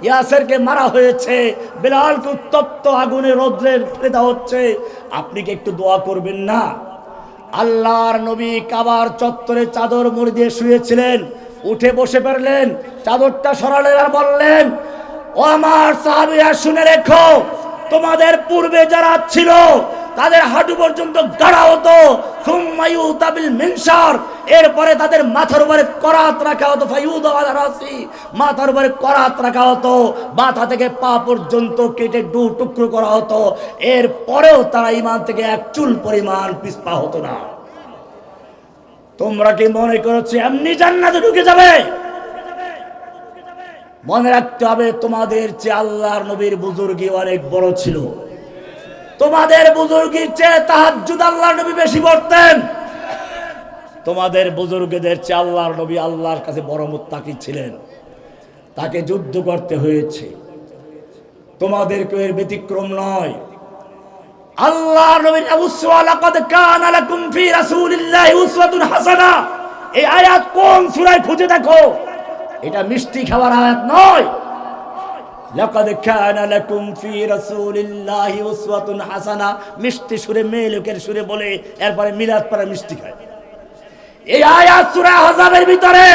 ইয়াসেরকে মারা হয়েছে, বেলালকে উত্তপ্ত আগুনে রৌদ্রে ফেলে দেওয়া হচ্ছে, আপনি কি একটু দোয়া করবেন না? আল্লাহর নবী কাবার চত্বরে চাদর মুড়ি দিয়ে শুয়েছিলেন, উঠে বসে পড়লেন, চাদরটা সরালেন আর বললেন, ও আমার সাহাবীরা শুনে রেখো, তোমাদের পূর্বে যারা ছিল তাদের হাঁটু পর্যন্ত গাড়া হতো, সুম্মা ইউতাবিল মিনশার, এরপরে তাদের মাথার উপরে করাত রাখা হতো, ফায়ুদা আলা রাসি, মাথার উপরে করাত রাখা হতো, মাথা থেকে পা পর্যন্ত কেটে দু টুকরো করা হতো, এরপরেও তারা ঈমান থেকে এক চুল পরিমাণ পিছপা হতো না। তোমরা কি মনে করছো এমনি জান্নাতে ঢুকে যাবে? মনে রাখতে হবে, তোমাদের চেয়ে আল্লাহর নবীর বুজুর্গি অনেক বড় ছিল। তোমাদের বুজুর্গির চেয়ে তাহাজ্জুদ আল্লাহর নবী বেশি পড়তেন। তোমাদের বুজুর্গদের চেয়ে আল্লাহর নবী আল্লাহর কাছে বড় মুত্তাকি ছিলেন, তাকে যুদ্ধ করতে হয়েছে। তোমাদেরকে এর ব্যতিক্রম নয়। আল্লাহর নবীর উসওয়া, লাকাদ কানা লাকুম ফি রাসূলিল্লাহি উসওয়াতুন হাসানাহ, এই আয়াত কোন সূরায় খুঁজে দেখো, এটা মিষ্টি খাওয়ার আয়াত নয়। লাকাদ কানা লাকুম ফি রাসূলিল্লাহি উসওয়াতুন হাসানা, মিষ্টি সুরে মেয়ে লোকের সুরে বলে এরপরে মিলাদ পড়া মিষ্টি খায়। এই আয়াত সূরা আহজাবের ভিতরে,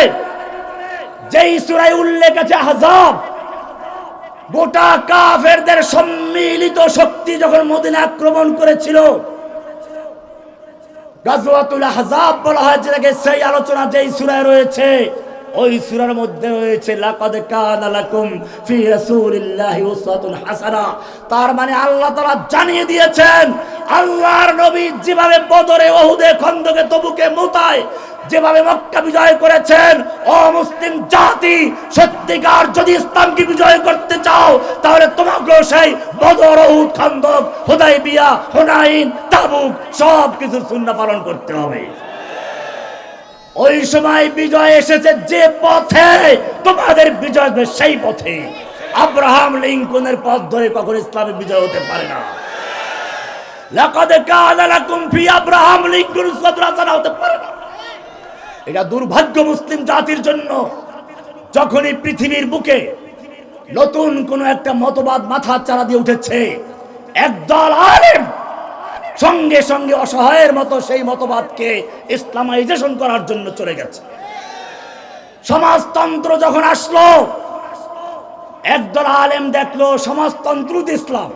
যেই সূরায় উল্লেখ আছে আহজাব, গোটা কাফেরদের সম্মিলিত শক্তি যখন মদিনা আক্রমণ করেছিল, গাজওয়াতুল আহজাব বলা হয় যেটাকে, সেই আলোচনা যেই সূরায় রয়েছে ওই সূরার মধ্যে রয়েছে লাকাদ কানা লাকুম ফি রাসূলিল্লাহি উসওয়াতুন হাসানা। তার মানে আল্লাহ তাআলা জানিয়ে দিয়েছেন, আল্লাহর নবী যেভাবে বদরে, ওহুদে, খন্দকে, তবুকে, মুতায় যেভাবে মক্কা বিজয় করেছেন, ও মুসলিম জাতি, সত্যিকার যদি ইসলামকে বিজয় করতে চাও তাহলে তোমাকেও সেই বদর, ওহুদ, খন্দক, হুদায়বিয়া, হুনাইন, তাবুক সব কিছু সুন্নাহ পালন করতে হবে। ওই সময় বিজয় এসেছে যে পথে, তোমাদের বিজয় হবে সেই পথে। আব্রাহাম লিঙ্কনের পথ ধরে কখনো ইসলামের বিজয় হতে পারে না। লাকাদ কানা লাকুম ফি আব্রাহাম লিঙ্কন উসওয়াতুন হাসানা হতে পারে না। এটা দুর্ভাগ্য মুসলিম জাতির জন্য, যখনই পৃথিবীর বুকে নতুন কোন একটা মতবাদ মাথা চারা দিয়ে উঠেছে, একদল আলেম সঙ্গে সঙ্গে অসহায়ের মতো সেই মতবাদকে ইসলামাইজেশন করার জন্য চলে গেছে। সমাজতন্ত্র যখন আসলো, একদল আলেম দেখলো সমাজতন্ত্র ইসলাম,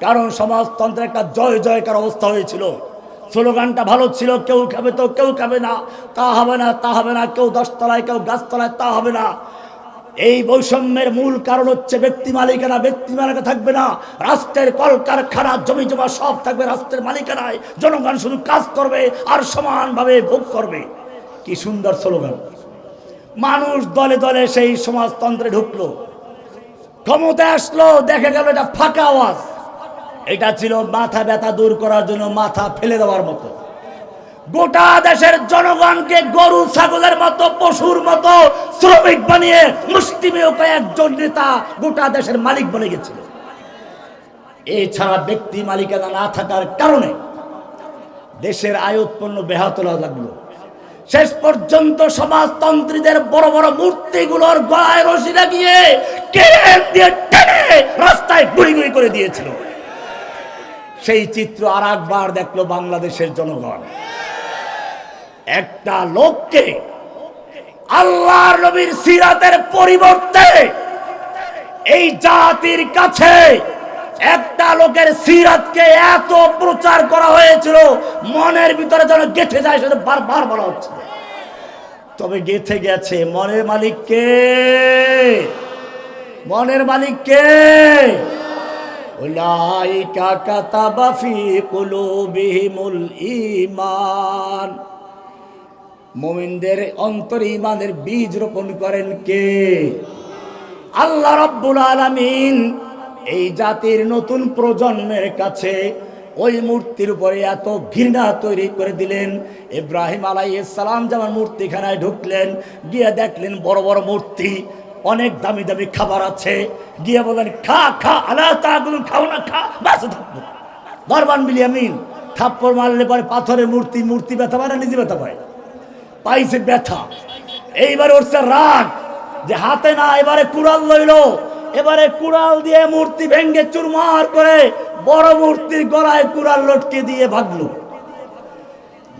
কারণ সমাজতন্ত্রের একটা জয় জয়কার অবস্থা হয়েছিল। স্লোগানটা ভালো ছিল, কেউ খাবে তো কেউ খাবে না, তা হবে না, তা হবে না, কেউ 10 তলায় কেউ গাছতলায়, তা হবে না। এই বৈষম্যের মূল কারণ হচ্ছে ব্যক্তি মালিকানা। ব্যক্তি মালিকানা থাকবে না, রাষ্ট্রের কলকারখানা, জমি জমা সব থাকবে রাষ্ট্রের মালিকানায়, জনগণ শুধু কাজ করবে আর সমানভাবে ভোগ করবে। কি সুন্দর স্লোগান! মানুষ দলে দলে সেই সমাজতন্ত্রে ঢুকলো, ক্ষমতায় আসলো, দেখা গেল এটা ফাঁকা আওয়াজ। এটা ছিল মাথা ব্যথা দূর করার জন্য মাথা ফেলে দেওয়ার মতো। গোটা দেশের জনগণকে গরু ছাগলের মতো, পশুর মতো শ্রমিক বানিয়ে মুষ্টিমেয় কয়েকজন নেতা গোটা দেশের মালিক বনে গেছিল। এছাড়া ব্যক্তি মালিকানা না থাকার কারণে দেশের আয় উৎপন্ন ব্যাহত লাগলো। শেষ পর্যন্ত সমাজতন্ত্রীদের বড় বড় মূর্তিগুলোর গলায় রশি লাগিয়ে কেন দিয়ে টেনে রাস্তায় গুড়ি গুড়ি করে দিয়েছিল। সেই চিত্র আর একবার দেখলো বাংলাদেশের জনগণ। একটা লোককে আল্লাহর নবীর সিরাতের পরিবর্তে এই জাতির কাছে একটা লোকের সিরাতকে এত প্রচার করা হয়েছিল, মনের ভিতরে যেন গেঁথে যায়, সেটা বারবার বলা হচ্ছে। তবে গেঁথে গেছে। মনের মালিক কে? মনের মালিক কে? উলাইকা কাতাবা ফি কুলুবিহিমুল ঈমান। মুমিনদের অন্তরে ঈমানের বীজ রোপণ করেন কে? আল্লাহ রাব্বুল আলামিন এই জাতির নতুন প্রজন্মের কাছে ওই মূর্তির উপরে এত ঘৃণা তৈরি করে দিলেন। ইব্রাহিম আলাইহিস সালাম যেমন মূর্তিখানায় ঢুকলেন, গিয়ে দেখলেন বড় বড় মূর্তি, অনেক দামি দামি খাবার আছে, গিয়ে বলেন খা খা, আলা তাগুলুন, খাও না, খা, বাস থাকবো। দরবান বিলিয়ামিন থাপ্পড় মারলে পরে পাথরের মূর্তি, মূর্তি ব্যথা পায় না নিজে ব্যথা পায়? পাইছে ব্যথা। এইবারে উঠছে রাগ যে হাতে না, এবারে কুড়াল লইল, এবারে কুড়াল দিয়ে মূর্তি ভেঙ্গে চুরমার করে বড় মূর্তির গলায় কুড়াল লটকে দিয়ে ভাগলো।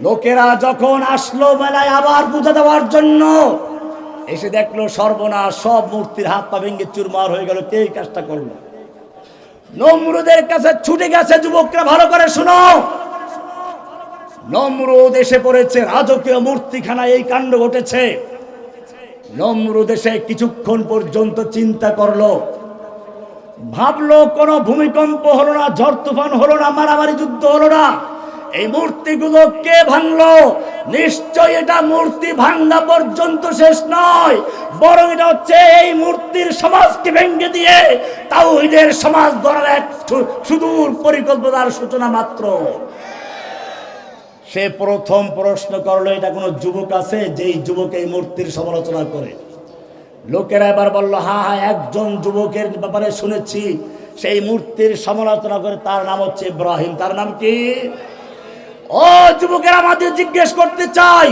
লোকেরা যখন আসলো মেলায় আবার পূজা দেওয়ার জন্য, এসে দেখলো সর্বনাশ, সব মূর্তির হাত পা ভেঙ্গে চুরমার হয়ে গেল। কে এই কাজটা করলো? নমরুদের কাছে ছুটে গেছে যুবকরা। ভালো করে শুনো, নমরুদ এসে পড়েছে রাজকীয় মূর্তিখানায়, এই কাণ্ড ঘটেছে। নমরুদ এসে কিছুক্ষণ পর্যন্ত চিন্তা করলো, ভাবলো কোনো ভূমিকম্প হলো না, ঝড় তুফান হলো না, মারামারি যুদ্ধ হলো না, এই মূর্তিগুলো কে ভাঙলো? নিশ্চয় এটা মূর্তি ভাঙা পর্যন্ত শেষ নয়, বরং এটা হচ্ছে এই মূর্তির সমাজকে ভেঙে দিয়ে তাওহীদের সমাজ গড়ার এক সুদূর পরিকল্পনার সূচনা মাত্র। সে প্রথম প্রশ্ন করলো, এটা কোনো যুবক আছে যেই যুবক এই মূর্তির সমালোচনা করে? লোকেরা এবার বলল, হ্যাঁ হ্যাঁ, একজন যুবকের ব্যাপারে শুনেছি, সেই মূর্তির সমালোচনা করে, তার নাম হচ্ছে ইব্রাহিম। তার নাম কি? ও যুবকের, আমাদের জিজ্ঞেস করতে চাই,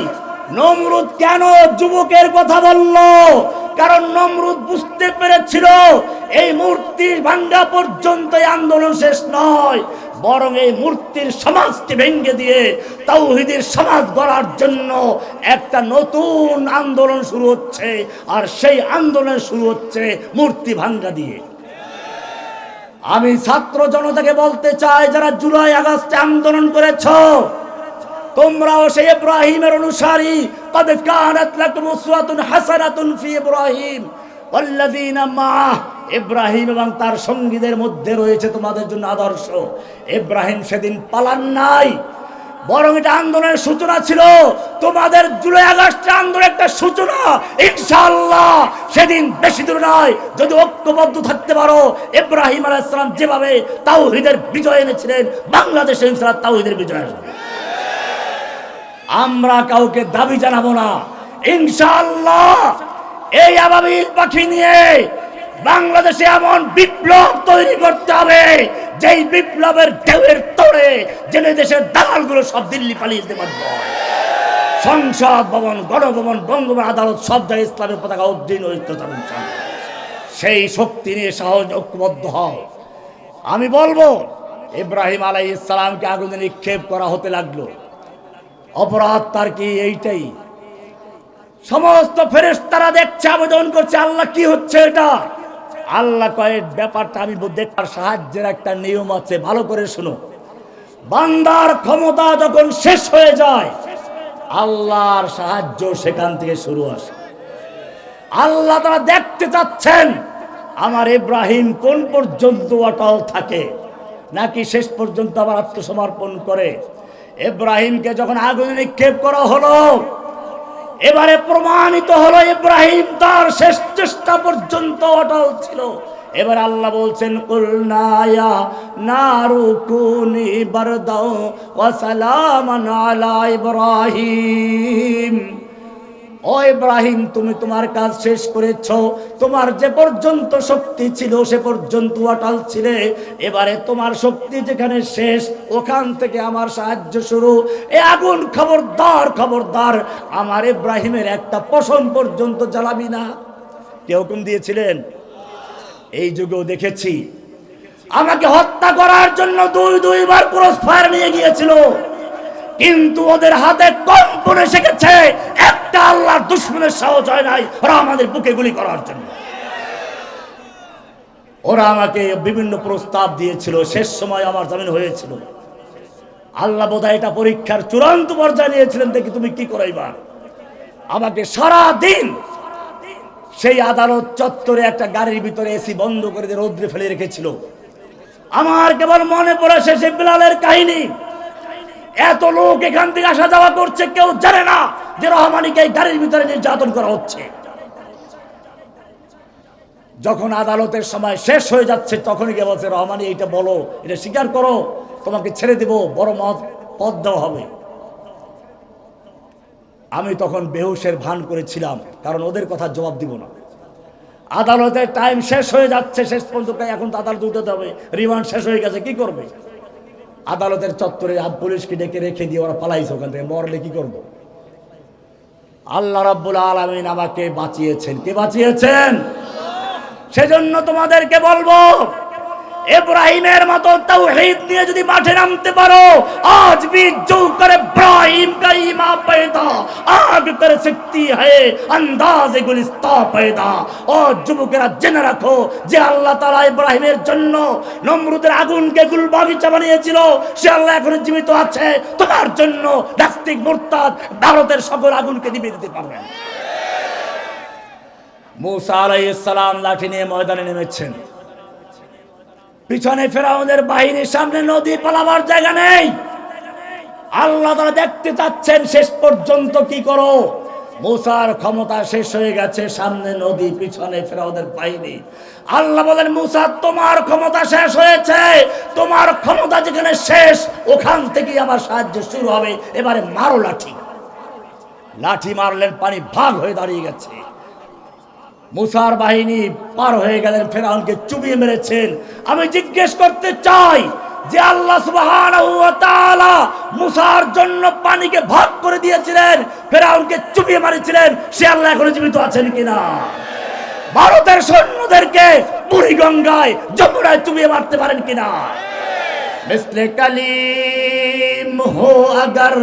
নমরুদ কেন যুবকের কথা বলল? কারণ নমরুদ বুঝতে পেরেছিল এই মূর্তি ভাঙ্গা পর্যন্ত এই আন্দোলন শেষ নয়, বরং এই মূর্তির সমাজকে ভেঙে দিয়ে তাওহীদের সমাজ গড়ার জন্য একটা নতুন আন্দোলন শুরু হচ্ছে। আর সেই আন্দোলন শুরু হচ্ছে মূর্তি ভাঙ্গা দিয়ে। আমি ছাত্র জনতাকে বলতে চাই, যারা জুলাই আগস্টে আন্দোলন করেছ, তোমরাও সেই ইব্রাহিমের অনুসারী। কদ কানাত লাকুম উসওয়াতুন হাসানাতুন ফি ইব্রাহিম ওয়াল্লাযীনা মাআহ। ইব্রাহিম এবং তার সঙ্গীদের মধ্যে রয়েছে তোমাদের জন্য আদর্শ। ইব্রাহিম সেদিন পালান নাই, বরং এটা আন্দোলনের সূচনা ছিল। তোমাদের জুলাই আগস্টের আন্দোলন একটা সূচনা। ইনশাআল্লাহ সেদিন বেশি দূর নয়, যদি ঐক্যবদ্ধ থাকতে পারো। ইব্রাহিম আলাইহিস সালাম যেভাবে তাওহীদের বিজয় এনেছিলেন, বাংলাদেশে ইনশাআল্লাহ তাওহীদের বিজয় আসবে। আমরা কাউকে দাবি জানাবো না, ইনশাআল্লাহ এই আবাবিল পাখি নিয়ে বাংলাদেশে এমন বিপ্লব তৈরি করতে হবে, যেই বিপ্লবের ঢেউয়ের তোড়ে জেনে দেশের দালালগুলো সব দিল্লি পালিয়ে যেতে পারবে। সংসদ ভবন, গণভবন, বঙ্গভবন, আদালত সব জায়গায় ইসলামের পতাকা উদ্দিন সেই শক্তি নিয়ে সহজ ঐক্যবদ্ধ হও। আমি বলবো, ইব্রাহিম আলাইহিস সালামকে আগুনে নিক্ষেপ করা হতে লাগলো। অপরাধ তার কি? এইটাই। সমস্ত ফেরেশতারা দেখছে, আবেদন করছে, আল্লাহ কি হচ্ছে এটা? আল্লাহ কয়, ব্যাপারটা আমি দেখার সাহায্যের একটা নিয়ম আছে, ভালো করে শুনো। বান্দার ক্ষমতা যখন শেষ হয়ে যায়, আল্লাহর সাহায্য সেখান থেকে শুরু আসে। আল্লাহ তারা দেখতে চাচ্ছেন আমার ইব্রাহিম কোন পর্যন্ত অটল থাকে, নাকি শেষ পর্যন্ত আবার আত্মসমর্পণ করে। ইব্রাহিমকে যখন আগুনে নিক্ষেপ করা হলো, এবারে প্রমাণিত হলো ইব্রাহিম তার শেষ চেষ্টা পর্যন্ত অটল ছিল। এবার আল্লাহ বলছেন, কুলনা ইয়া নারু কুনি বারদাও ওয়া সালামান আলা ইব্রাহিম। ও ইব্রাহিম, তুমি তোমার কাজ শেষ করেছো। তোমার যে পর্যন্ত শক্তি ছিল সে পর্যন্ত অটল ছিলে। এবারে তোমার শক্তি যেখানে শেষ, ওখান থেকে আমার সাহায্য শুরু। এ আগুন খবরদার, খবরদার আমার ইব্রাহিমের একটা পশম পর্যন্ত জ্বালাবি না। কে হুকুম দিয়েছিলেন? এই যুগেও দেখেছি আমাকে হত্যা করার জন্য দুইবার ক্রস ফায়ার নিয়ে গিয়েছিল, কিন্তু ওদের হাতে কম্পনে শিখেছে। একটা আল্লাহর দুশমনের সাহস হয় নাই ওরা আমাদের বুকে গুলি করার জন্য। ওরা আমাকে বিভিন্ন প্রস্তাব দিয়েছিল, শেষ সময় আমার জামিন হয়েছিল। আল্লাহ বোধহয় এটা পরীক্ষার চূড়ান্ত পর্যায়ে নিয়েছিলেন, দেখি তুমি কি করাইবা। আমাকে সারা দিন সেই আদালত চত্বরে একটা গাড়ির ভিতরে এসি বন্ধ করে দিয়ে রৌদ্রে ফেলে রেখেছিল। আমার কেবল মনে পড়ে শেষে বিলালের কাহিনী। এত লোক এখান থেকে আসা যাওয়া করছে, কেউ জানে না যে রহমানীকে এই গাড়ির ভিতরে নির্যাতন করা হচ্ছে। যখন আদালতের সময় শেষ হয়ে যাচ্ছে, তখনই কে বলছে, রহমানী এইটা বলো, এটা স্বীকার করো, তোমাকে ছেড়ে দেব, বড় পদ দেওয়া হবে। আমি তখন বেহুশের ভান করেছিলাম, কারণ ওদের কথা জবাব দিব না। আদালতের টাইম শেষ হয়ে যাচ্ছে, শেষ পর্যন্ত এখন তো আদালত উঠাতে হবে, রিমান্ড শেষ হয়ে গেছে, কি করবে? আদালতের চত্বরে পুলিশকে ডেকে রেখে দিয়ে ওরা পালাইছে ওখান থেকে। মরলে কি করব? আল্লাহ রাব্বুল আলামিন আমাকে বাঁচিয়েছেন। কে বাঁচিয়েছেন? সেজন্য তোমাদেরকে বলবো, ইব্রাহিমের মতো তাওহীদ নিয়ে যদি মাঠে নামতে পারো, আজ भी जो कर इब्राहिम का ईमान पैदा आग कर सकती है अंदाज गुलिस्ता पैदा। ও যুবকেরা জেনে রাখো যে আল্লাহ তাআলা ইব্রাহিমের জন্য নমরুদের আগুনকে গুলবাগিচা বানিয়েছিল, সে আল্লাহ এখনো জীবিত আছে। তোমার জন্য নাস্তিক মুরতাদ ভারতের সকল আগুনকে নিভিয়ে দিতে পারবেন। মুসা আলাইহিস সালাম লাঠি নিয়ে ময়দানে নেমেছেন। পিছনে ফেরাউনের বাহিনীর, সামনে নদী, পালাবার জায়গা নেই। আল্লাহ তাআলা দেখতে চাচ্ছেন শেষ পর্যন্ত কি করো। মুসার ক্ষমতা শেষ হয়ে গেছে, সামনে নদী, পিছনে ফেরাউনের বাহিনী। আল্লাহ বলেন, মুসা তোমার ক্ষমতা শেষ হয়েছে, তোমার ক্ষমতা যেখানে শেষ ওখান থেকেই আমার সাহায্য শুরু হবে। এবারে মারো লাঠি। লাঠি মারলেন, পানি ভাগ হয়ে দাঁড়িয়ে গেছে। মুসার বাহিনী পার হয়ে গেলেন, ফেরাউনকে চুবিয়ে মেরেছেন। আমি জিজ্ঞেস করতে চাই যে আল্লাহ সুবহানাহু ওয়া তাআলা মুসার জন্য পানিকে ভাগ করে দিয়েছিলেন, ফেরাউনকে চুবিয়ে মারিছিলেন, সে আল্লাহ এখনো জীবিত আছেন কিনা? ভারতের সৈন্যদেরকে বুড়িগঙ্গায় যমুনায় চুবিয়ে মারতে পারেন কিনা? मिस्ले कलीम हो अगर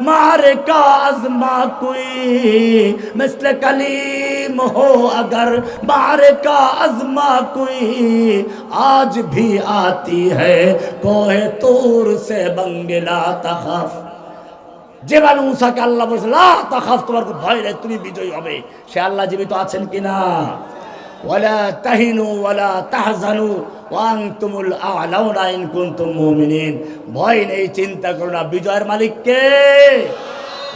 मारे का आज़मा कोई, मिस्ले कलीम हो अगर मारे का आज़मा कोई, आज भी आती है कोहे तूर से बंगला तखफ। যেভাবে মুসাকে আল্লাহ বলেছে লা তাখাফ, তোমার কোনো ভয় নেই, তুমি বিজয়ী হবে, সে আল্লাহ জীবিত আছেন কিনা? ওয়ালা তাহিনু ওয়ালা তাহজানু ওয়া আনতুমুল আ'লাউনা ইন কুনতুম মুমিনিন। ভয় নেই, চিন্তা করো না, বিজয়ের মালিক কে?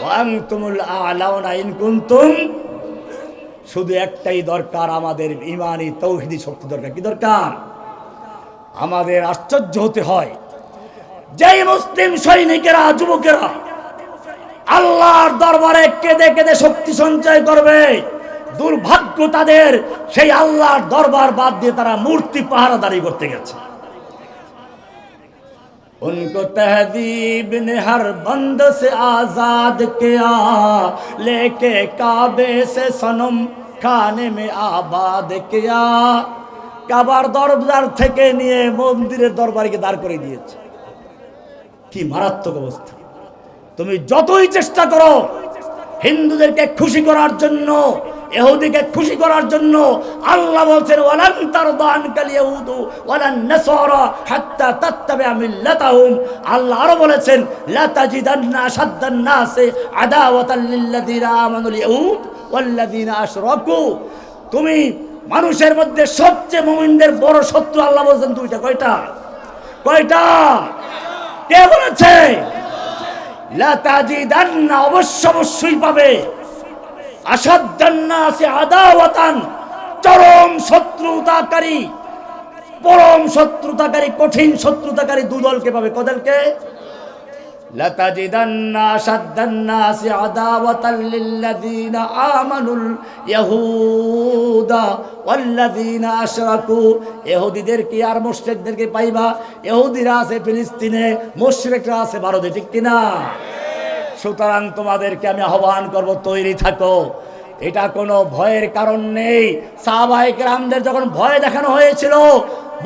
ওয়া আনতুমুল আ'লাউনা ইন কুনতুম। শুধু একটাই দরকার, আমাদের ঈমানি তাওহীদি শক্তি দরকার। কি দরকার? আমাদের আশ্চর্য হতে হয়, যেই মুসলিম সৈনিকেরা, যুবকেরা আল্লাহর দরবারে কেঁদে কেঁদে শক্তি সঞ্চয় করবে, দুর্ভাগ্য তাদের, সেই আল্লাহর দরবার বাদ দিয়ে তারা মূর্তি পাহারাদারি করতে গেছে। उनको तहजीब ने हर बंद से आजाद किया, लेके काबे से सनम खाने में आबाद किया। কাবার দরবার থেকে নিয়ে মন্দিরের দরবারকে দাঁড় করে দিয়েছে। কি মারাত্মক অবস্থা! তুমি যতই চেষ্টা করো হিন্দুদেরকে খুশি করার জন্য, ইহুদিকে খুশি করার জন্য, আল্লাহ বলছেন ওয়ালান তারদা আনকাল ইয়াহুদু ওয়ালান নাসারা হাত্তা তাত্তাবিআ মিল্লাতাহুম। আল্লাহ আরো বলেছেন লা তাজিদান্না আশাদ্দান নাসি আদাওয়াতাল লিল্লাযিনা আমানুল ইয়াহুদ ওয়াল্লাযিনা আশরাকু। তুমি মানুষের মধ্যে সবচেয়ে মুমিনদের বড় শত্রু আল্লাহ বলেছেন দুইটা। কয়টা? কয়টা? কে বলেছে? লা তাজিদান্না, অবশ্যই পাবে, আশাদ্দান নাসি আদাওয়াতান, চরম শত্রুতাকারী, পরম শত্রুতাকারী, কঠিন শত্রুতাকারী দুদলকে পাবে। কদলকে? লা তাজিদান্না আশাদ্দান নাসি আদাওয়াতাল লিল্লাযিনা আমানুল ইয়াহুদা ওয়াল্লাযিনা আশরাকু। ইহুদিদেরকে আর মুশরিকদেরকে পাইবা। ইহুদিরা আছে ফিলিস্তিনে, মুশরিকরা আছে ভারতে, ঠিক কিনা? সুতরাং তোমাদেরকে আমি আহ্বান করব, তৈরি থাকো। এটা কোনো ভয়ের কারণ নেই। সাহাবায়ে কেরামদের যখন ভয় দেখানো হয়েছিল,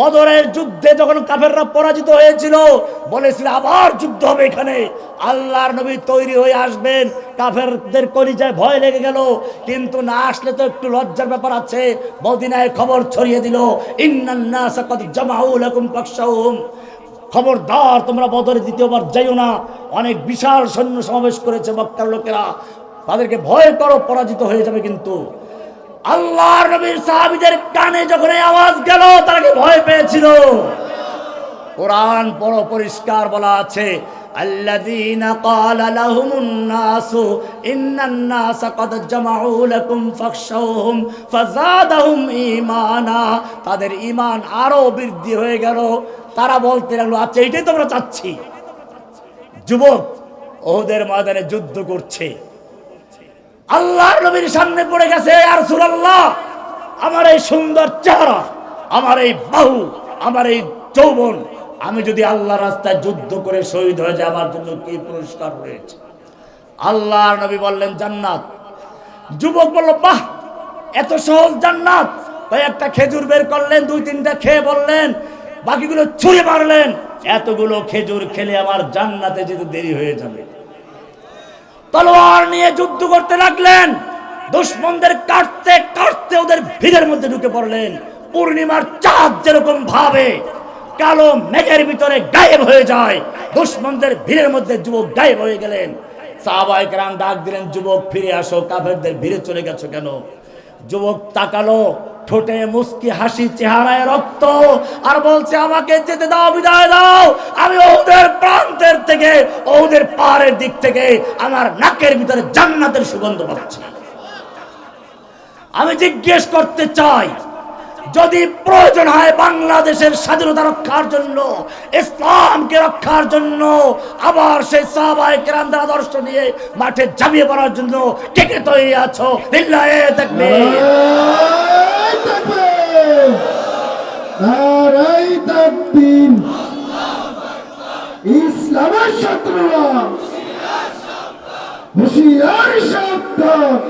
বদরের যুদ্ধে যখন কাফেররা পরাজিত হয়েছিল, বলেছিল আবার যুদ্ধ হবে এখানে, আল্লাহর নবী তৈরি হয়ে আসবেন। কাফেরদের কলিজায় ভয় লেগে গেল, কিন্তু না আসলে তো একটু লজ্জার ব্যাপার আছে। মদিনায় খবর ছড়িয়ে দিল ইন্নান নাসা ক্বাদ জামাউ লাকুম ফাখশাউহুম, খবরদার তোমরা বদরে দ্বিতীয়বার যাইও না, অনেক বিশাল সৈন্য সমাবেশ করেছে মক্কার লোকেরা, তাদেরকে ভয় করো, পরাজিত হয়ে যাবে। কিন্তু আল্লাহর নবীর সাহাবীদের কানে যখন এই আওয়াজ গেল, তারা কি ভয় পেয়েছিল? কোরআন বড় পরিষ্কার বলা আছে আল্লাযীনা ক্বালা লাহুমুন নাসু ইন্নান নাসা ক্বাদ জামাউ লাকুম ফাখশাউহুম ফাযাদাহুম ঈমানা। তাদের ঈমান আরো বৃদ্ধি হয়ে গেল। তারা বলতে লাগলো আচ্ছা এইটাই তো আমরা চাচ্ছি। যুবক ওহুদের ময়দানে যুদ্ধ করছে, আল্লাহর নবীর সামনে পড়ে গেছে, ইয়া রাসূলুল্লাহ, আমার এই সুন্দর চেহারা, আমার এই বাহু, আমার এই যৌবন, আমি যদি আল্লাহর রাস্তায় যুদ্ধ করে শহীদ হয়ে যাই, আমার জন্য কি পুরস্কার রয়েছে? আল্লাহর নবী বললেন জান্নাত। যুবক বলল বাহ, এত সহজ জান্নাত। তাই একটা খেজুর বের করলেন, দুই তিনটা খেয়ে বললেন, বাকিগুলো ছুঁড়ে মারলেন, এতগুলো খেজুর খেলে আমার জান্নাতে যেতে দেরি হয়ে যাবে। তলোয়ার নিয়ে যুদ্ধ করতে লাগলেন, দুশমনদের কাটতে কাটতে ওদের ভিড়ের মধ্যে ঢুকে পড়লেন। পূর্ণিমার চাঁদ যেরকম ভাবে কালো মেঘের ভিতরে গায়েব হয়ে যায়, দুশমনদের ভিড়ের মধ্যে যুবক গায়েব হয়ে গেলেন। সাহাবায়ে কেরাম ডাক দিলেন, যুবক ফিরে আসো, কাফেরদের ভিড়ে চলে গেছো কেন? যুবক তাকালো, ঠোঁটে মুস্কি হাসি, চেহারায় রক্ত, আর বলছে আমাকে যেতে দাও, বিদায় দাও। আমি ওদের প্রান্তের থেকে, ওদের পাহাড়ের দিক থেকে আমার নাকের ভিতরে জান্নাতের সুগন্ধ পাচ্ছি। আমি জিজ্ঞেস করতে চাই, যদি প্রয়োজন হয় বাংলাদেশের স্বাধীনতা রক্ষার জন্য, ইসলামকে রক্ষার জন্য, আবার সেই সাহাবায়ে কেরামদের আদর্শ নিয়ে মাঠে ঝাঁপিয়ে পড়ার জন্য কে কে তৈরি আছো? লিল্লাহি তাকবীর, নারায়ে তাকবীর। ইসলামের শত্রুরা হুঁশিয়ার সাবধান,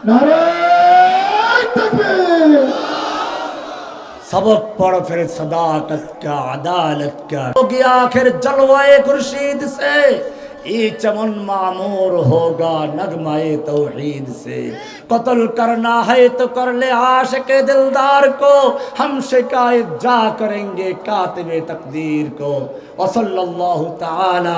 নারায়ে तकबीर सबक पढ़ फिर सदाकत का अदालत का हो गया आखिर जलवाए खुर्शीद से ये चमन मामूर होगा नगमाए तौहीद से कत्ल करना है तो कर ले आशिक दिलदार को हम शिकायत जा करेंगे कातिबे तकदीर को वसल्लल्लाहु तआला